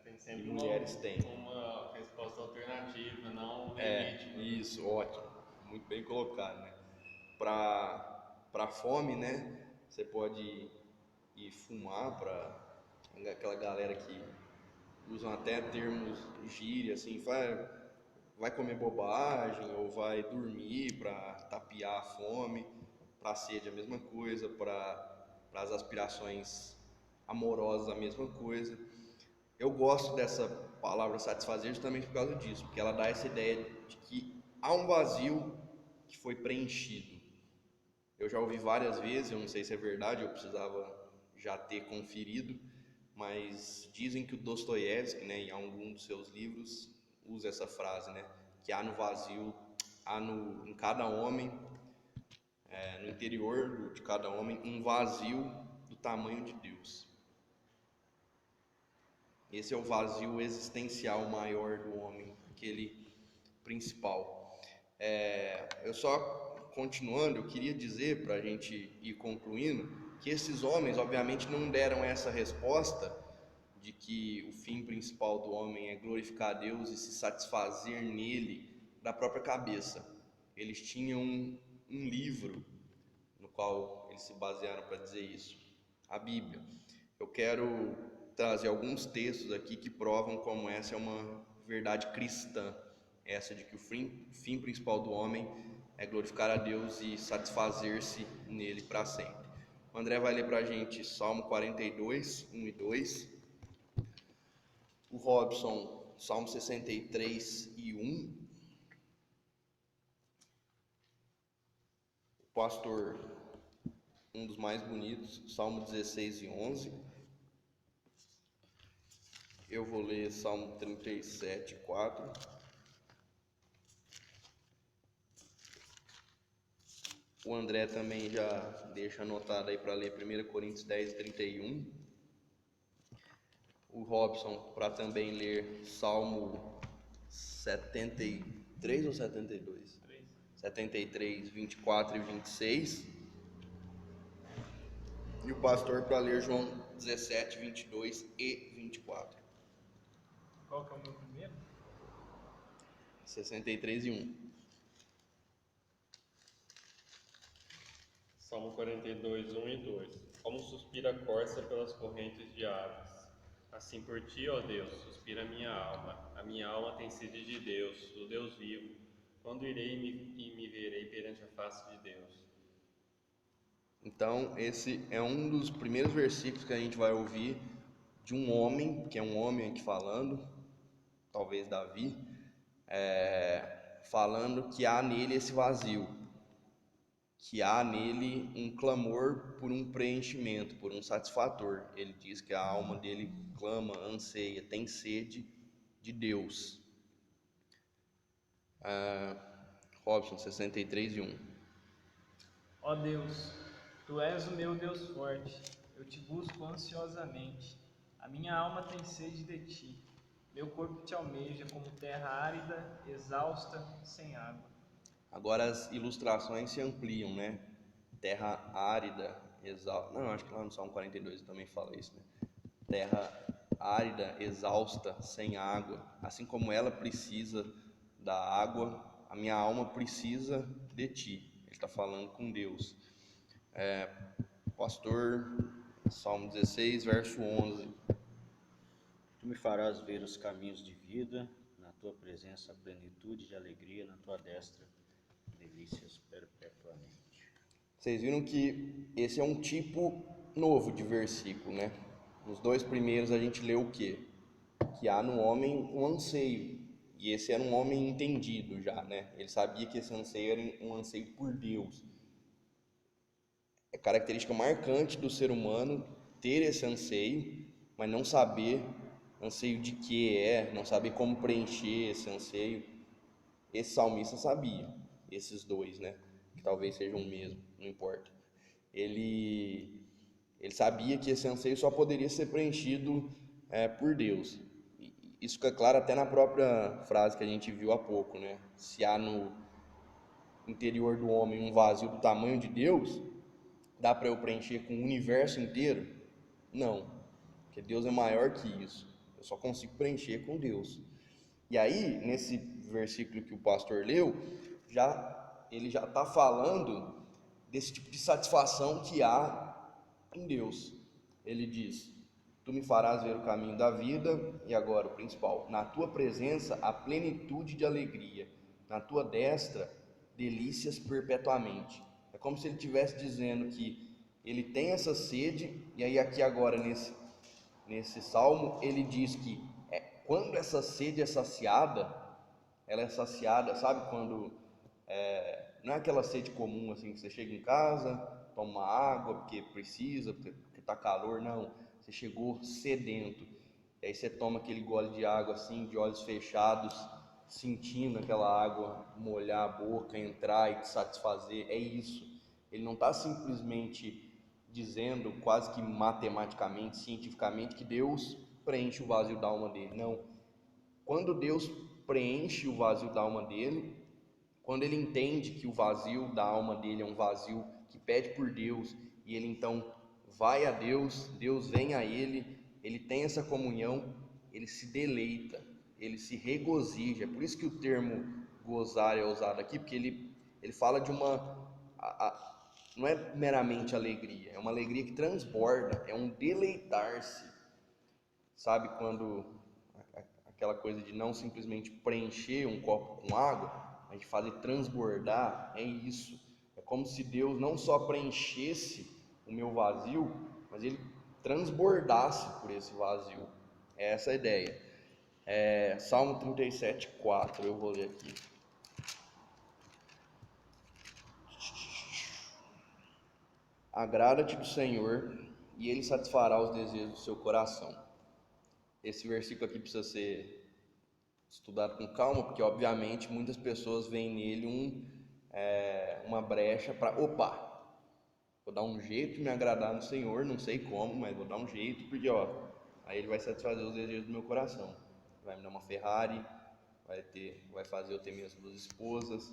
Tem e sempre mulheres têm. uma resposta alternativa, não um limite. Isso, ótimo, muito bem colocado, né? Para fome, né? Você pode ir fumar, para aquela galera que usam até termos gíria, assim, vai comer bobagem ou vai dormir para tapear a fome. Para a sede a mesma coisa, para as aspirações amorosas a mesma coisa. Eu gosto dessa palavra satisfazer justamente por causa disso, porque ela dá essa ideia de que há um vazio que foi preenchido. Eu já ouvi várias vezes, eu não sei se é verdade, eu precisava já ter conferido, mas dizem que o Dostoiévski, né, em algum dos seus livros, usa essa frase, né? Que há no vazio, em cada homem, no interior de cada homem, um vazio do tamanho de Deus. Esse é o vazio existencial maior do homem, aquele principal. Eu só, continuando, eu queria dizer, para a gente ir concluindo, que esses homens, obviamente, não deram essa resposta de que o fim principal do homem é glorificar a Deus e se satisfazer nele da própria cabeça. Eles tinham um livro no qual eles se basearam para dizer isso, a Bíblia. Eu quero trazer alguns textos aqui que provam como essa é uma verdade cristã, essa de que o fim principal do homem é glorificar a Deus e satisfazer-se nele para sempre. O André vai ler para a gente Salmo 42, 1 e 2. O Robson, Salmo 63 e 1. O pastor, um dos mais bonitos, Salmo 16 e 11. Eu vou ler Salmo 37, 4. O André também já deixa anotado aí para ler 1 Coríntios 10, 31. O Robson para também ler Salmo 73 ou 72? 73, 24 e 26. E o pastor para ler João 17, 22 e 24. Qual que é o meu primeiro? 63 e 1. Salmo 42, 1 e 2. Como suspira a corça pelas correntes de águas, assim por ti, ó Deus, suspira a minha alma. A minha alma tem sede de Deus, do Deus vivo. Quando irei e me verei perante a face de Deus? Então, esse é um dos primeiros versículos que a gente vai ouvir de um homem, que é um homem aqui falando, talvez Davi, falando que há nele esse vazio, que há nele um clamor por um preenchimento, por um satisfator. Ele diz que a alma dele clama, anseia, tem sede de Deus. Robson, 63 e 1. Ó Deus, Tu és o meu Deus forte, eu te busco ansiosamente. A minha alma tem sede de Ti, meu corpo te almeja como terra árida, exausta, sem água. Agora as ilustrações se ampliam, né? Terra árida, exausta. Não, acho que lá no Salmo 42 também fala isso, né? Terra árida, exausta, sem água. Assim como ela precisa da água, a minha alma precisa de Ti. Ele está falando com Deus. Pastor, Salmo 16, verso 11. Tu me farás ver os caminhos de vida, na tua presença a plenitude de alegria, na tua destra delícias perpetuamente. Vocês viram que esse é um tipo novo de versículo, né? Nos dois primeiros a gente leu o quê? Que há no homem um anseio. E esse era um homem entendido já, né? Ele sabia que esse anseio era um anseio por Deus. É característica marcante do ser humano ter esse anseio, mas não saber anseio de que não saber como preencher esse anseio. Esse salmista sabia, esses dois, né? Que talvez sejam o mesmo, não importa. Ele sabia que esse anseio só poderia ser preenchido por Deus. Isso fica claro até na própria frase que a gente viu há pouco, né? Se há no interior do homem um vazio do tamanho de Deus, dá para eu preencher com o universo inteiro? Não, porque Deus é maior que isso. Eu só consigo preencher com Deus. E aí, nesse versículo que o pastor leu, ele já está falando desse tipo de satisfação que há em Deus. Ele diz: Tu me farás ver o caminho da vida, e agora o principal, na tua presença a plenitude de alegria, na tua destra delícias perpetuamente. É como se ele estivesse dizendo que ele tem essa sede, e aí aqui agora nesse salmo ele diz que quando essa sede é saciada, ela é saciada, sabe quando não é aquela sede comum assim que você chega em casa, toma água porque precisa, porque tá calor, não. Você chegou sedento, e aí você toma aquele gole de água assim, de olhos fechados, sentindo aquela água molhar a boca, entrar e te satisfazer. É isso. Ele não está simplesmente dizendo, quase que matematicamente, cientificamente, que Deus preenche o vazio da alma dele. Não. Quando Deus preenche o vazio da alma dele, quando ele entende que o vazio da alma dele é um vazio que pede por Deus, e ele então vai a Deus, Deus vem a ele tem essa comunhão, ele se deleita, ele se regozija. É por isso que o termo gozar é usado aqui, porque ele fala de não é meramente alegria, é uma alegria que transborda, é um deleitar-se. Sabe quando aquela coisa de não simplesmente preencher um copo com água, a gente fazer transbordar? É isso. É como se Deus não só preenchesse o meu vazio, mas ele transbordasse por esse vazio. É essa a ideia. Salmo 37:4, eu vou ler aqui. Agrada-te do Senhor, e ele satisfará os desejos do seu coração. Esse versículo aqui precisa ser estudado com calma, porque obviamente muitas pessoas veem nele uma brecha para, vou dar um jeito de me agradar no Senhor, não sei como, mas vou dar um jeito, porque aí ele vai satisfazer os desejos do meu coração, vai me dar uma Ferrari, vai fazer eu ter minhas 2 esposas.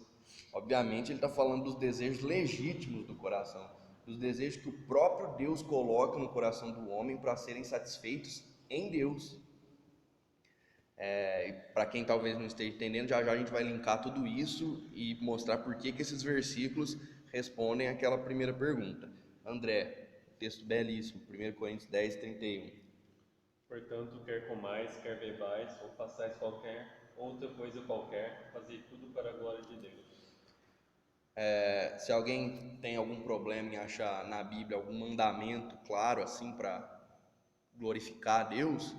Obviamente ele está falando dos desejos legítimos do coração, dos desejos que o próprio Deus coloca no coração do homem para serem satisfeitos em Deus. Para quem talvez não esteja entendendo, já já a gente vai linkar tudo isso e mostrar por que esses versículos respondem àquela primeira pergunta. André, texto belíssimo, 1 Coríntios 10:31. Portanto, quer comais, quer bebais, ou façais qualquer outra coisa qualquer, fazei tudo para a glória de Deus. Se alguém tem algum problema em achar na Bíblia algum mandamento claro assim para glorificar a Deus,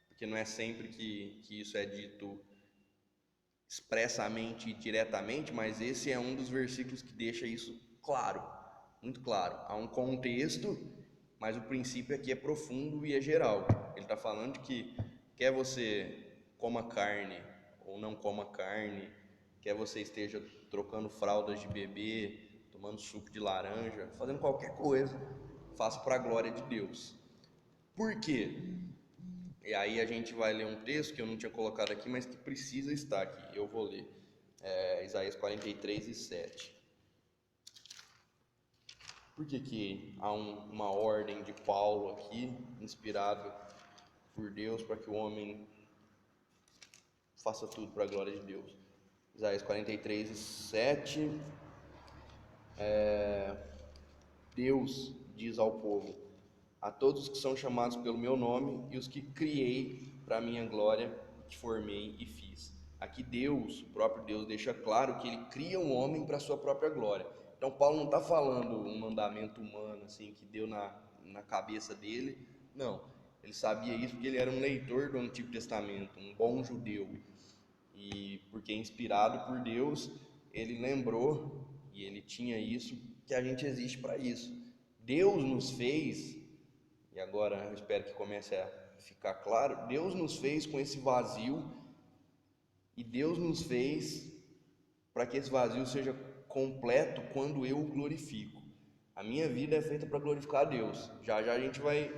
porque não é sempre que isso é dito expressamente e diretamente, mas esse é um dos versículos que deixa isso claro, muito claro. Há um contexto, mas o princípio aqui é profundo e é geral. Ele está falando de que quer você coma carne ou não coma carne, quer você esteja trocando fraldas de bebê, tomando suco de laranja, fazendo qualquer coisa, faça para a glória de Deus. Por quê? E aí a gente vai ler um texto que eu não tinha colocado aqui, mas que precisa estar aqui. Eu vou ler. Isaías 43:7. Por que há uma ordem de Paulo aqui, inspirado por Deus, para que o homem faça tudo para a glória de Deus? Isaías 43:7. Deus diz ao povo: a todos que são chamados pelo meu nome e os que criei para a minha glória, que formei e fiz. Aqui Deus, o próprio Deus, deixa claro que ele cria um homem para a sua própria glória. Então Paulo não está falando um mandamento humano assim que deu na cabeça dele, não. Ele sabia isso porque ele era um leitor do Antigo Testamento, um bom judeu, e porque inspirado por Deus, ele lembrou, e ele tinha isso, que a gente existe para isso. Deus nos fez, e agora eu espero que comece a ficar claro, Deus nos fez com esse vazio, e Deus nos fez para que esse vazio seja completo quando eu o glorifico. A minha vida é feita para glorificar a Deus. Já já a gente vai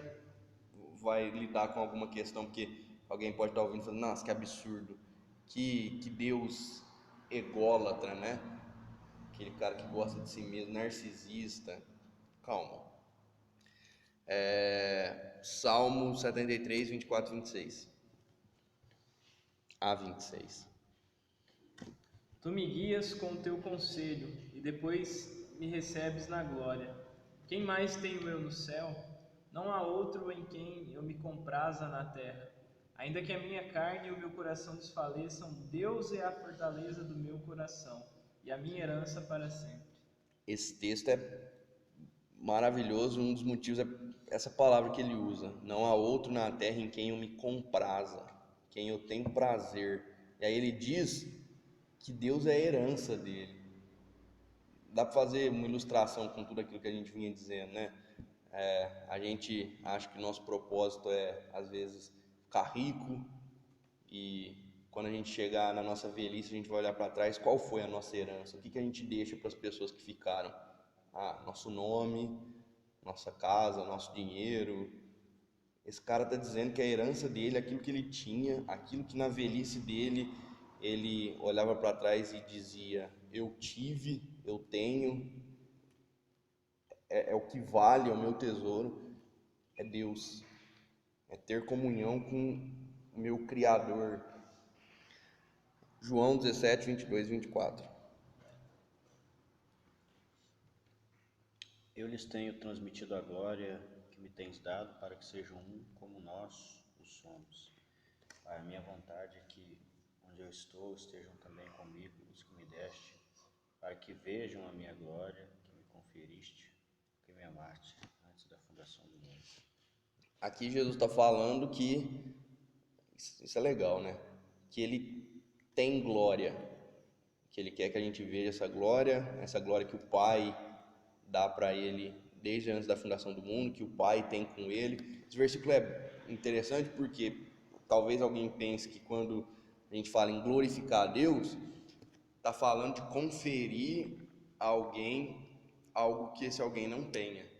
lidar com alguma questão, porque alguém pode estar ouvindo e falando: nossa, que absurdo, que Deus ególatra, né? Aquele cara que gosta de si mesmo, narcisista. Calma. Salmo 73, 24, 26 a 26. Tu me guias com o teu conselho, e depois me recebes na glória. Quem mais tenho eu no céu? Não há outro em quem eu me compraza na terra. Ainda que a minha carne e o meu coração desfaleçam, Deus é a fortaleza do meu coração, e a minha herança para sempre. Esse texto é maravilhoso, um dos motivos é essa palavra que ele usa: não há outro na terra em quem eu me compraza, quem eu tenho prazer. E aí ele diz que Deus é a herança dele. Dá para fazer uma ilustração com tudo aquilo que a gente vinha dizendo, né? A gente acha que o nosso propósito é, às vezes, ficar rico e quando a gente chegar na nossa velhice, a gente vai olhar para trás, qual foi a nossa herança? O que a gente deixa para as pessoas que ficaram? Nosso nome, nossa casa, nosso dinheiro. Esse cara está dizendo que a herança dele, aquilo que ele tinha, aquilo que na velhice dele, ele olhava para trás e dizia: eu tive, eu tenho, é o que vale, é o meu tesouro, é Deus, é ter comunhão com o meu Criador. João 17, 22 e 24. Eu lhes tenho transmitido a glória que me tens dado, para que sejam um como nós o somos. Pai, a minha vontade é que onde eu estou estejam também comigo os que me deste, para que vejam a minha glória que me conferiste, que me amaste antes da fundação do mundo. Aqui Jesus está falando que, isso é legal, né? Que ele tem glória, que ele quer que a gente veja essa glória que o Pai dá para ele desde antes da fundação do mundo, que o Pai tem com ele. Esse versículo é interessante porque talvez alguém pense que quando a gente fala em glorificar a Deus, está falando de conferir a alguém algo que esse alguém não tenha.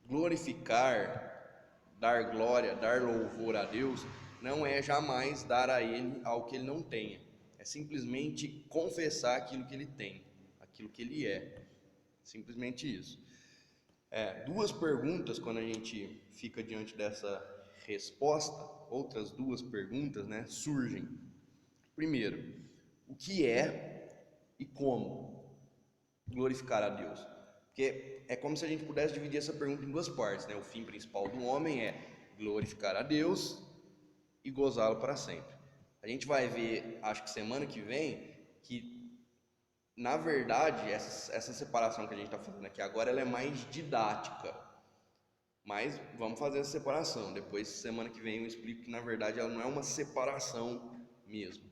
Glorificar, dar glória, dar louvor a Deus, não é jamais dar a Ele algo que Ele não tenha. É simplesmente confessar aquilo que Ele tem, aquilo que Ele é. Simplesmente isso. Duas perguntas, quando a gente fica diante dessa resposta, outras duas perguntas, né, surgem. Primeiro, o que é e como glorificar a Deus? Porque é como se a gente pudesse dividir essa pergunta em duas partes, né? O fim principal do homem é glorificar a Deus e gozá-lo para sempre. A gente vai ver, acho que semana que vem, que na verdade essa separação que a gente está fazendo aqui agora, ela é mais didática. Mas vamos fazer essa separação. Depois, semana que vem, eu explico que na verdade ela não é uma separação mesmo.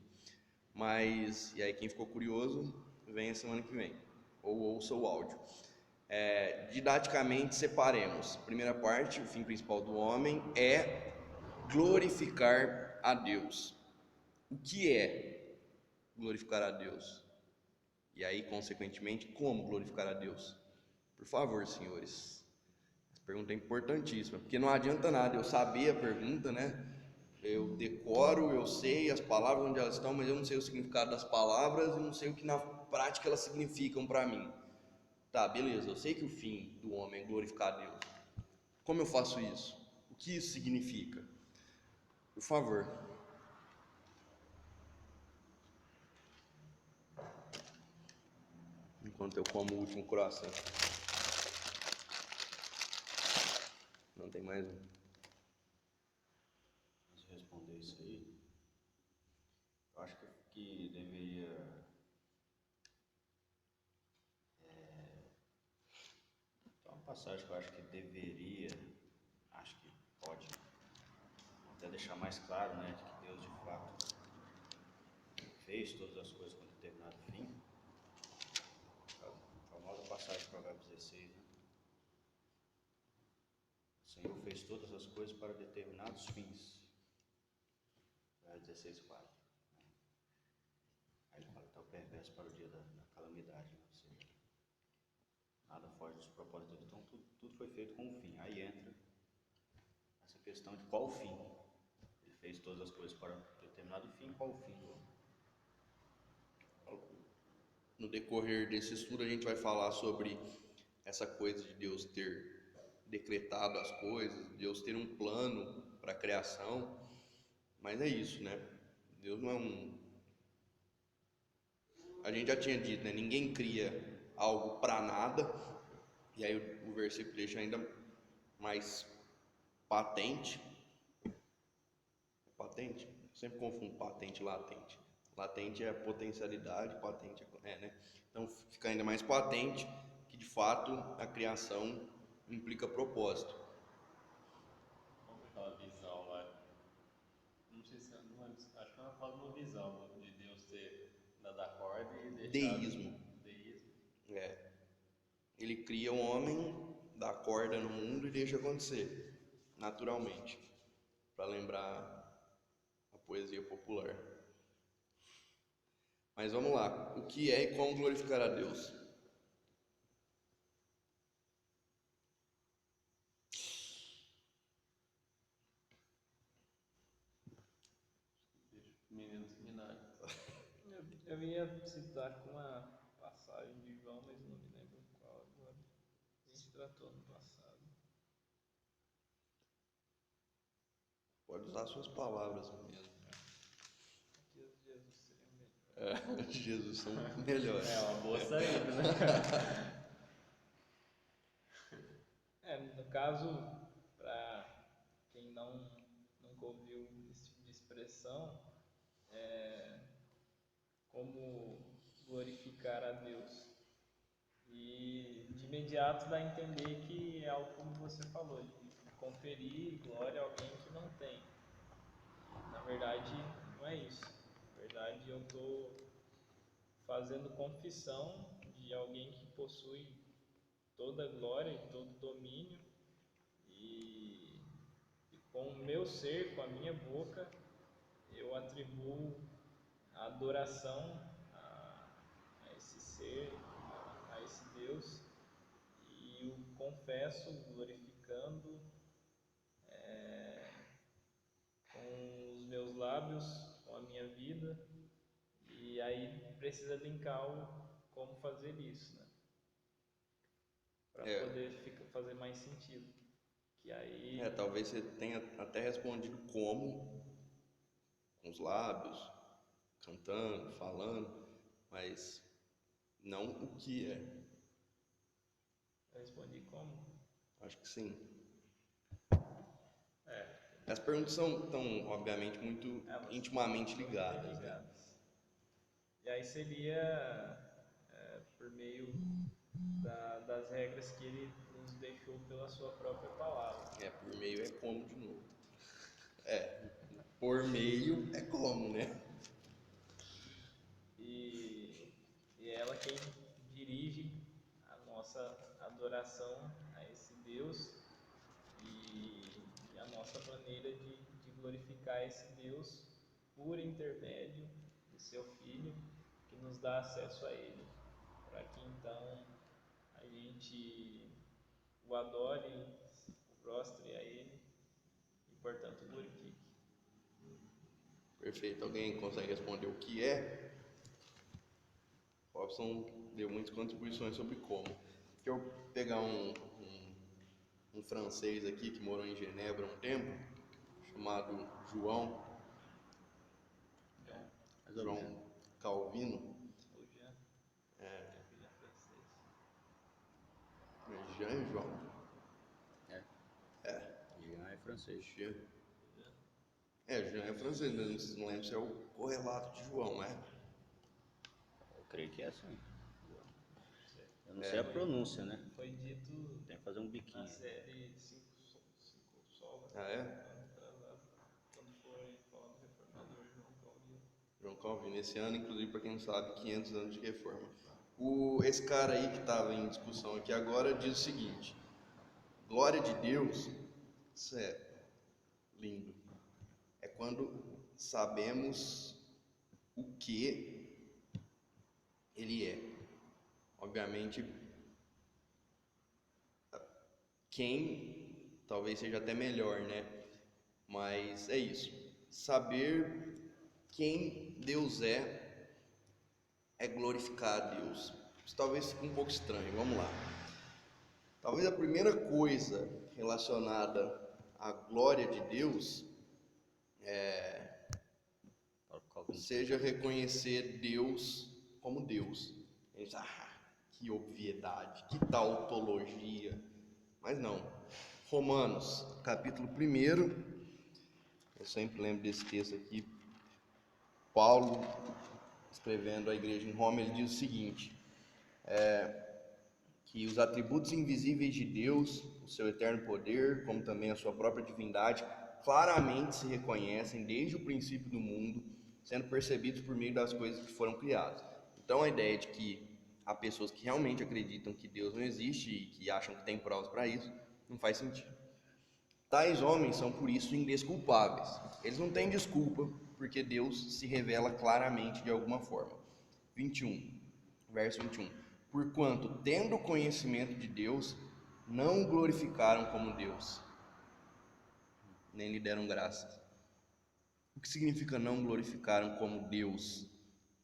Mas, e aí quem ficou curioso, venha semana que vem, ou ouça o áudio. Didaticamente separemos. Primeira parte, o fim principal do homem é glorificar a Deus. O que é glorificar a Deus? E aí, consequentemente, como glorificar a Deus? Por favor, senhores. Essa pergunta é importantíssima, porque não adianta nada eu saber a pergunta, né? Eu decoro, eu sei as palavras onde elas estão, mas eu não sei o significado das palavras e não sei o que na prática elas significam para mim. Tá, beleza, eu sei que o fim do homem é glorificar a Deus. Como eu faço isso? O que isso significa? Por favor. Enquanto eu como o último croissant. Não tem mais um. Antes de responder isso aí, eu acho que deveria uma passagem que eu acho que deveria, acho que pode até deixar mais claro, né, de que Deus de fato fez todas as coisas com determinado fim. A famosa passagem de Provérbios 16, né? O Senhor fez todas as coisas para determinados fins. Provérbios 16:4. Aí ele fala que está o perverso para o dia da calamidade, né? Ou seja, nada foge dos propósitos de Deus. Então tudo foi feito com um fim. Aí entra essa questão de qual o fim. Ele fez todas as coisas para determinado fim, qual o fim do homem? No decorrer desse estudo a gente vai falar sobre essa coisa de Deus ter decretado as coisas, Deus ter um plano para a criação, mas é isso, né? Deus não é a gente já tinha dito, né? Ninguém cria algo para nada, e aí o versículo deixa ainda mais patente. Patente? Eu sempre confundo patente e latente. Latente é a potencialidade, patente né? Então fica ainda mais patente que de fato a criação implica propósito. Qual foi aquela visão lá? Não sei se não lembro, acho que ela fala de uma visão de Deus ter dado a corda e deixado. Deísmo. Deísmo. Ele cria um homem, dá corda no mundo e deixa acontecer naturalmente, para lembrar a poesia popular. Mas vamos lá. O que é e como glorificar a Deus? Deixa o menino seminário. Eu ia citar com uma passagem de João, mas não me lembro qual agora. A gente tratou no passado. Pode usar suas palavras mesmo. Que os Jesus seria melhor. Jesus são melhores. É uma boa saída, né? No caso, para quem nunca ouviu esse tipo de expressão, como glorificar a Deus. E de imediato dá a entender que é algo como você falou, de conferir glória a alguém que não tem. Na verdade, não é isso. Na verdade, eu estou fazendo confissão de alguém que possui toda a glória e todo o domínio, e com o meu ser, com a minha boca, eu atribuo a adoração a esse ser, a esse Deus, e o confesso glorificando com os meus lábios, com a minha vida. E aí precisa linkar como fazer isso, né? Para poder fazer mais sentido. Que aí Talvez você tenha até respondido como, com os lábios, cantando, falando, mas não o que é. eu respondi como. Acho que sim. É, As perguntas estão, obviamente, muito Elas intimamente estão ligadas, né? interligadas. E aí seria por meio das regras que ele nos deixou pela sua própria palavra. Por meio é como de novo. Por meio é como, né? E ela quem dirige a nossa adoração a esse Deus e a nossa maneira de glorificar esse Deus por intermédio do seu Filho, que nos dá acesso a Ele, para que então a gente o adore, o prostre a Ele e, portanto, glorifique. Perfeito. Alguém consegue responder o que é? Robson deu muitas contribuições sobre como. Deixa eu pegar um francês aqui que morou em Genebra há um tempo, chamado João Mais ou menos. Calvino. Ou Jean, filho francês. Jean e João. Jean é francês. Jean. Jean é francês, mas não lembro se é o correlato de João, né? Eu creio que é assim. Eu não sei a pronúncia, né? Foi dito Tem que fazer um biquinho. na série Cinco Solas, Ah, é? ano atrasado, quando foi falar do reformador João Calvino. João Calvino. Esse ano, inclusive, para quem não sabe, 500 anos de reforma. Esse cara aí que estava em discussão aqui agora diz o seguinte: glória de Deus, isso é lindo, é quando sabemos o que Ele é. Obviamente, quem talvez seja até melhor, né? Mas é isso. Saber quem Deus é glorificar a Deus. Isso talvez fique um pouco estranho. Vamos lá. Talvez a primeira coisa relacionada à glória de Deus seja reconhecer Deus como Deus. A gente, que obviedade, que tautologia. Mas não. Romanos, capítulo 1, eu sempre lembro desse texto aqui. Paulo, escrevendo à igreja em Roma, ele diz o seguinte: que os atributos invisíveis de Deus, o seu eterno poder, como também a sua própria divindade, claramente se reconhecem desde o princípio do mundo, sendo percebidos por meio das coisas que foram criadas. Então a ideia de que há pessoas que realmente acreditam que Deus não existe e que acham que tem provas para isso, não faz sentido. Tais homens são por isso indesculpáveis. Eles não têm desculpa porque Deus se revela claramente de alguma forma. 21, verso 21. Porquanto, tendo conhecimento de Deus, não o glorificaram como Deus, nem lhe deram graças. O que significa não glorificaram como Deus?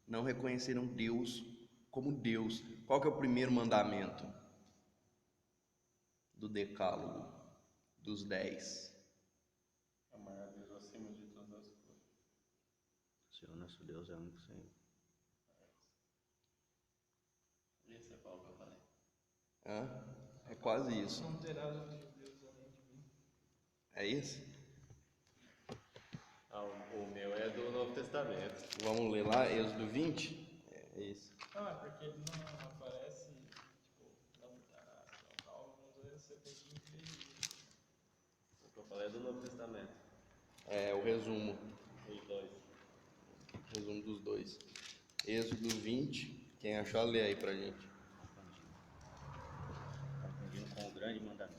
Não reconheceram Deus como Deus. Qual que é o primeiro mandamento do decálogo, dos 10? Amar a Deus acima de todas as coisas. Senhor nosso Deus é o único Senhor. Esse é qual que eu falei. É quase isso. Não terás outros deuses além de mim. É isso? O meu é do Novo Testamento. Vamos ler lá, Êxodo 20? É isso. Não, é porque ele não aparece, tipo, não terás, não, algumas vezes você tem que inferir. O que eu falei é do Novo Testamento. É o resumo Os dois. dos dois. Êxodo 20. Quem achar, lê aí pra gente. Confundindo com o grande mandamento.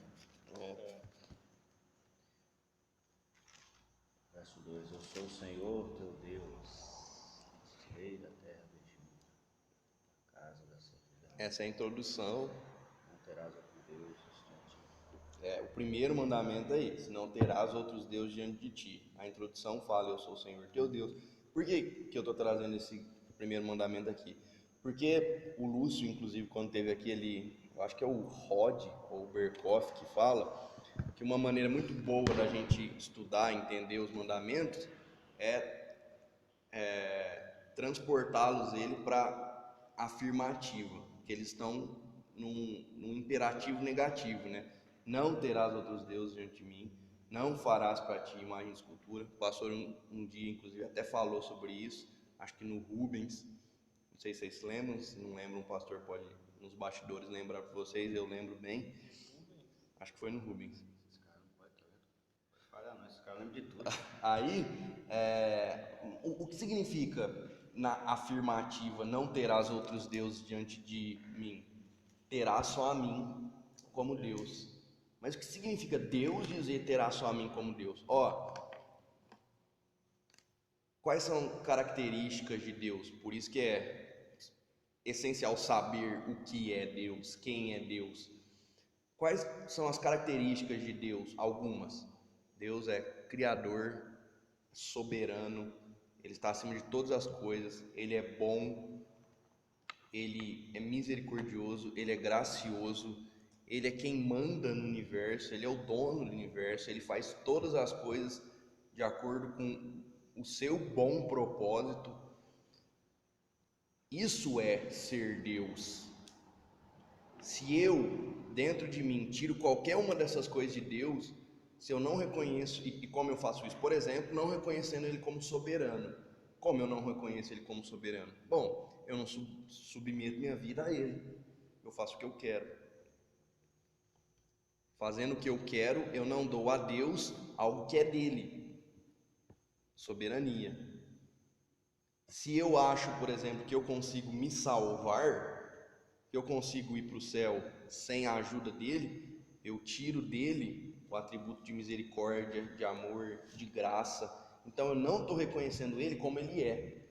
Verso 2: Eu sou o Senhor teu Deus, rei da terra do Egito, casa da servidão. Essa é a introdução. Não terás outro Deus diante de ti. O primeiro mandamento é esse: não terás outros deuses diante de ti. A introdução fala: eu sou o Senhor teu Deus. Por que eu estou trazendo esse primeiro mandamento aqui? Porque o Lúcio, inclusive, quando teve aqui, eu acho que é o Rod ou o Berkoff que fala que uma maneira muito boa da gente estudar, entender os mandamentos é transportá-los ele para afirmativa, que eles estão num imperativo negativo, né? Não terás outros deuses diante de mim, não farás para ti imagem de escultura. O pastor um dia, inclusive, até falou sobre isso, acho que no Rubens, não sei se vocês lembram, se não lembram, o pastor pode, nos bastidores, lembrar para vocês, eu lembro bem, acho que foi no Rubens. Esse cara não pode falhar, não. Esse cara lembra de tudo. Aí, o que significa na afirmativa não terás outros deuses diante de mim? Terás só a mim como Deus. Mas o que significa Deus dizer terás só a mim como Deus? Quais são características de Deus? Por isso que é essencial saber o que é Deus, quem é Deus. Quais são as características de Deus? Algumas. Deus é criador, soberano, ele está acima de todas as coisas, ele é bom, ele é misericordioso, ele é gracioso, ele é quem manda no universo, ele é o dono do universo, ele faz todas as coisas de acordo com o seu bom propósito. Isso é ser Deus. Se eu, dentro de mim, tiro qualquer uma dessas coisas de Deus, se eu não reconheço, e como eu faço isso? Por exemplo, não reconhecendo Ele como soberano. Como eu não reconheço Ele como soberano? Bom, eu não submeto minha vida a Ele. Eu faço o que eu quero. Fazendo o que eu quero, eu não dou a Deus algo que é dele. Soberania. Se eu acho, por exemplo, que eu consigo me salvar, que eu consigo ir para o céu sem a ajuda dele, eu tiro dele o atributo de misericórdia, de amor, de graça. Então eu não estou reconhecendo ele como ele é.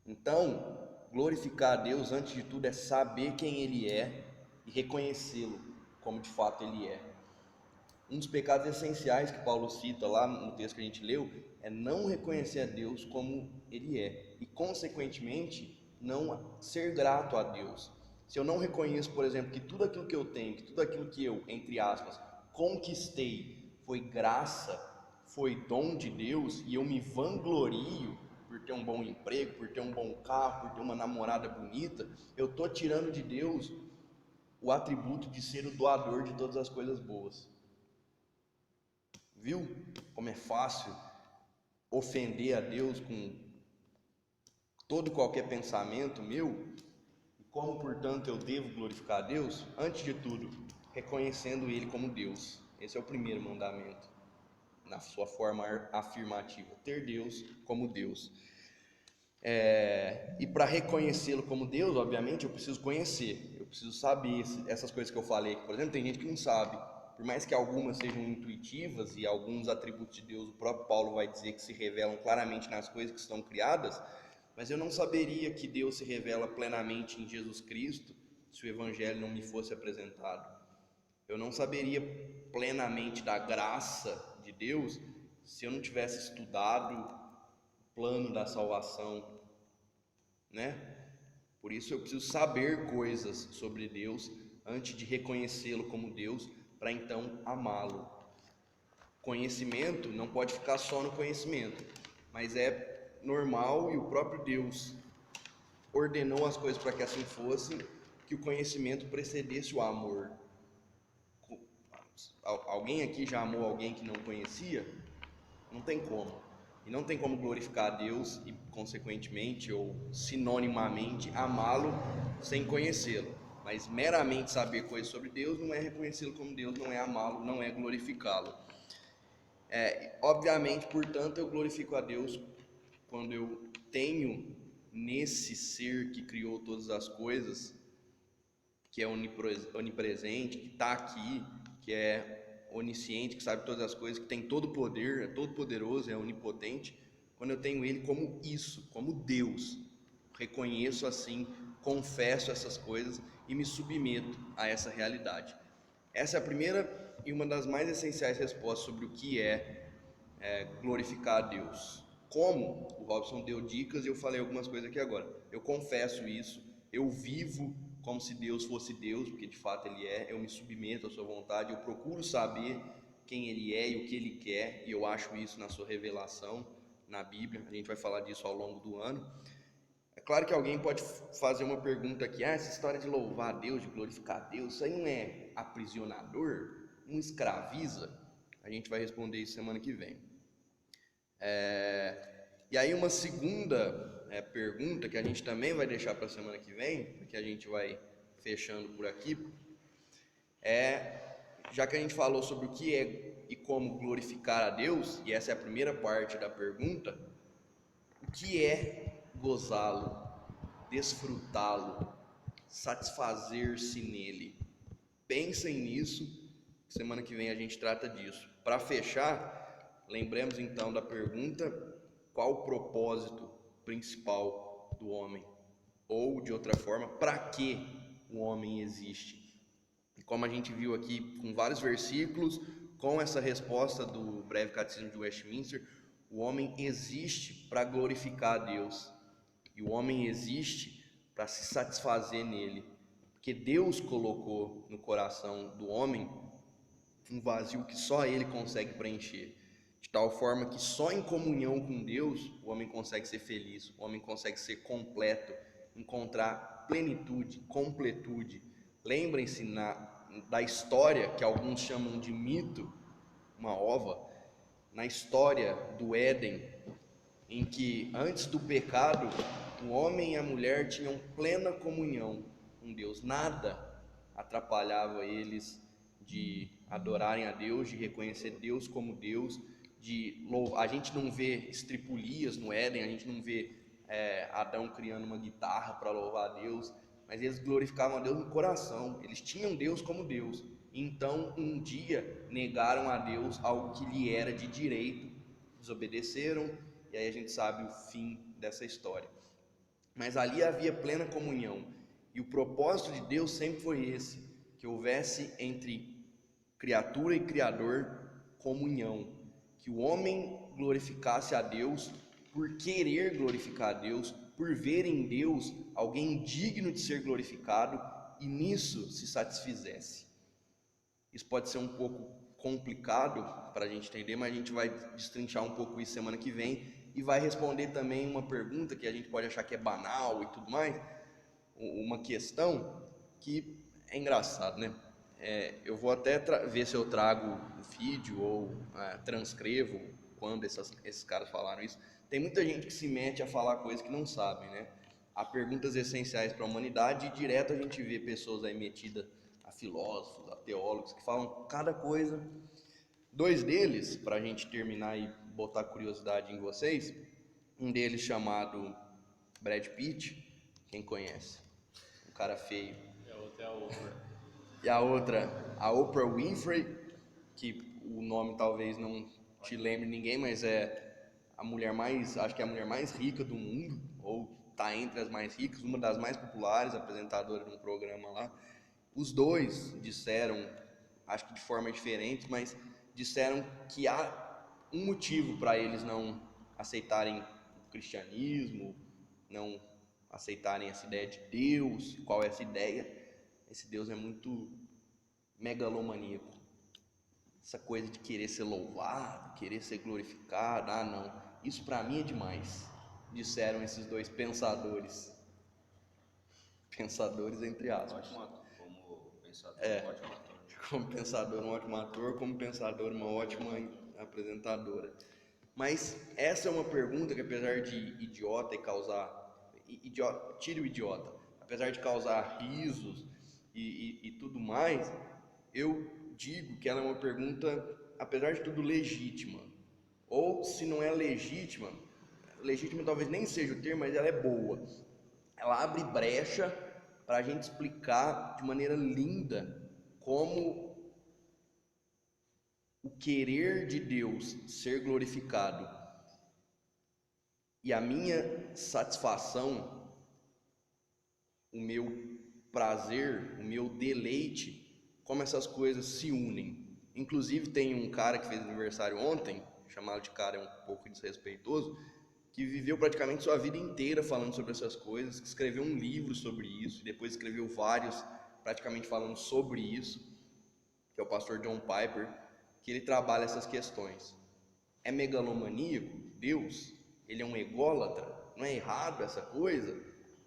Então, glorificar a Deus antes de tudo é saber quem ele é e reconhecê-lo como de fato ele é. Um dos pecados essenciais que Paulo cita lá no texto que a gente leu é não reconhecer a Deus como ele é e, consequentemente, não ser grato a Deus. Se eu não reconheço, por exemplo, que tudo aquilo que eu tenho, que tudo aquilo que eu, entre aspas, conquistei foi graça, foi dom de Deus, e eu me vanglorio por ter um bom emprego, por ter um bom carro, por ter uma namorada bonita, eu estou tirando de Deus o atributo de ser o doador de todas as coisas boas. Viu como é fácil ofender a Deus com todo e qualquer pensamento meu? E como, portanto, eu devo glorificar a Deus? Antes de tudo, reconhecendo Ele como Deus. Esse é o primeiro mandamento, na sua forma afirmativa, ter Deus como Deus. E para reconhecê-lo como Deus, obviamente, eu preciso conhecer, eu preciso saber essas coisas que eu falei aqui. Por exemplo, tem gente que não sabe, por mais que algumas sejam intuitivas e alguns atributos de Deus, o próprio Paulo vai dizer que se revelam claramente nas coisas que estão criadas, Mas eu não saberia que Deus se revela plenamente em Jesus Cristo se o Evangelho não me fosse apresentado. Eu não saberia plenamente da graça de Deus se eu não tivesse estudado o plano da salvação, né? Por isso eu preciso saber coisas sobre Deus antes de reconhecê-lo como Deus, para então amá-lo. Conhecimento não pode ficar só no conhecimento, mas é normal, e o próprio Deus ordenou as coisas para que assim fosse, que o conhecimento precedesse o amor. Alguém aqui já amou alguém que não conhecia? Não tem como. E não tem como glorificar a Deus e, consequentemente, ou sinonimamente, amá-lo sem conhecê-lo. Mas meramente saber coisas sobre Deus não é reconhecê-lo como Deus, não é amá-lo, não é glorificá-lo. Obviamente, portanto, eu glorifico a Deus quando eu tenho nesse ser que criou todas as coisas, que é onipresente, que está aqui, que é onisciente, que sabe todas as coisas, que tem todo o poder, é todo poderoso, é onipotente, quando eu tenho ele como isso, como Deus, reconheço assim, confesso essas coisas e me submeto a essa realidade. Essa é a primeira e uma das mais essenciais respostas sobre o que é glorificar a Deus. Como o Robson deu dicas e eu falei algumas coisas aqui agora. Eu confesso isso, eu vivo como se Deus fosse Deus, porque de fato Ele é, eu me submeto à sua vontade, eu procuro saber quem Ele é e o que Ele quer, e eu acho isso na sua revelação, na Bíblia, a gente vai falar disso ao longo do ano. É claro que alguém pode fazer uma pergunta aqui, essa história de louvar a Deus, de glorificar a Deus, isso aí não é aprisionador? Não escraviza? A gente vai responder isso semana que vem. E aí uma segunda pergunta que a gente também vai deixar para a semana que vem, porque a gente vai fechando por aqui, já que a gente falou sobre o que é e como glorificar a Deus, e essa é a primeira parte da pergunta, o que é gozá-lo, desfrutá-lo, satisfazer-se nele? Pensem nisso, semana que vem a gente trata disso. Para fechar, lembremos então da pergunta: qual o propósito principal do homem? Ou, de outra forma, para que o homem existe? E como a gente viu aqui com vários versículos, com essa resposta do Breve Catecismo de Westminster, o homem existe para glorificar a Deus. E o homem existe para se satisfazer nele. Porque Deus colocou no coração do homem um vazio que só ele consegue preencher. De tal forma que só em comunhão com Deus o homem consegue ser feliz, o homem consegue ser completo, encontrar plenitude, completude. Lembrem-se da história que alguns chamam de mito, uma ova, na história do Éden, em que antes do pecado o homem e a mulher tinham plena comunhão com Deus, nada atrapalhava eles de adorarem a Deus, de reconhecer Deus como Deus, de louvar. A gente não vê estripulias no Éden, a gente não vê Adão criando uma guitarra para louvar a Deus, mas eles glorificavam a Deus no coração, eles tinham Deus como Deus. Então um dia negaram a Deus algo que lhe era de direito, desobedeceram, e aí a gente sabe o fim dessa história. Mas ali havia plena comunhão, e o propósito de Deus sempre foi esse, que houvesse entre criatura e Criador comunhão, que o homem glorificasse a Deus por querer glorificar a Deus, por ver em Deus alguém digno de ser glorificado e nisso se satisfizesse. Isso pode ser um pouco complicado para a gente entender, mas a gente vai destrinchar um pouco isso semana que vem e vai responder também uma pergunta que a gente pode achar que é banal e tudo mais, uma questão que é engraçado, né? Eu vou até ver se eu trago o vídeo ou transcrevo quando esses caras falaram isso. Tem muita gente que se mete a falar coisas que não sabem, né? Há perguntas essenciais para a humanidade e direto a gente vê pessoas aí metidas a filósofos, a teólogos, que falam cada coisa. Dois deles, para a gente terminar e botar curiosidade em vocês, um deles chamado Brad Pitt, quem conhece? Um cara feio. E a outra é a Oprah. E a outra, a Oprah Winfrey, que o nome talvez não te lembre ninguém, mas é a mulher mais, acho que é a mulher mais rica do mundo, ou está entre as mais ricas, uma das mais populares, apresentadora de um programa lá. Os dois disseram, acho que de forma diferente, mas disseram que há um motivo para eles não aceitarem o cristianismo, não aceitarem essa ideia de Deus. Qual é essa ideia? Esse Deus é muito megalomaníaco. Essa coisa de querer ser louvado, querer ser glorificado, não, isso para mim é demais, disseram esses dois pensadores entre aspas. Ótimo ator, como pensador, É. ótimo ator. Como pensador, um ótimo ator, como pensador, uma ótima apresentadora. Mas essa é uma pergunta que, apesar de idiota e causar, tire o idiota, apesar de causar risos e tudo mais, eu digo que ela é uma pergunta, apesar de tudo, legítima. Ou, se não é legítima talvez nem seja o termo, mas ela é boa. Ela abre brecha para a gente explicar de maneira linda como o querer de Deus ser glorificado e a minha satisfação, o meu prazer, o meu deleite, como essas coisas se unem. Inclusive tem um cara que fez aniversário ontem, chamado de cara é um pouco desrespeitoso, que viveu praticamente sua vida inteira falando sobre essas coisas, que escreveu um livro sobre isso, e depois escreveu vários praticamente falando sobre isso, que é o pastor John Piper, que ele trabalha essas questões. É megalomaníaco? Deus? Ele é um ególatra? Não é errado essa coisa?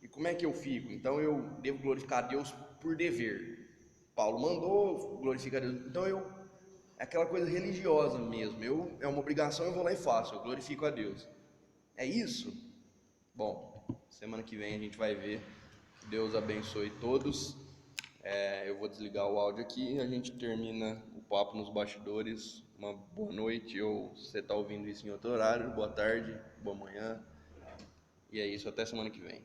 E como é que eu fico? Então eu devo glorificar Deus por dever. Paulo mandou glorificar Deus. Então é aquela coisa religiosa mesmo. É uma obrigação, eu vou lá e faço, eu glorifico a Deus. É isso? Bom, semana que vem a gente vai ver. Deus abençoe todos. Eu vou desligar o áudio aqui e a gente termina o papo nos bastidores. Uma boa noite, ou se você está ouvindo isso em outro horário, boa tarde, boa manhã. E é isso, até semana que vem.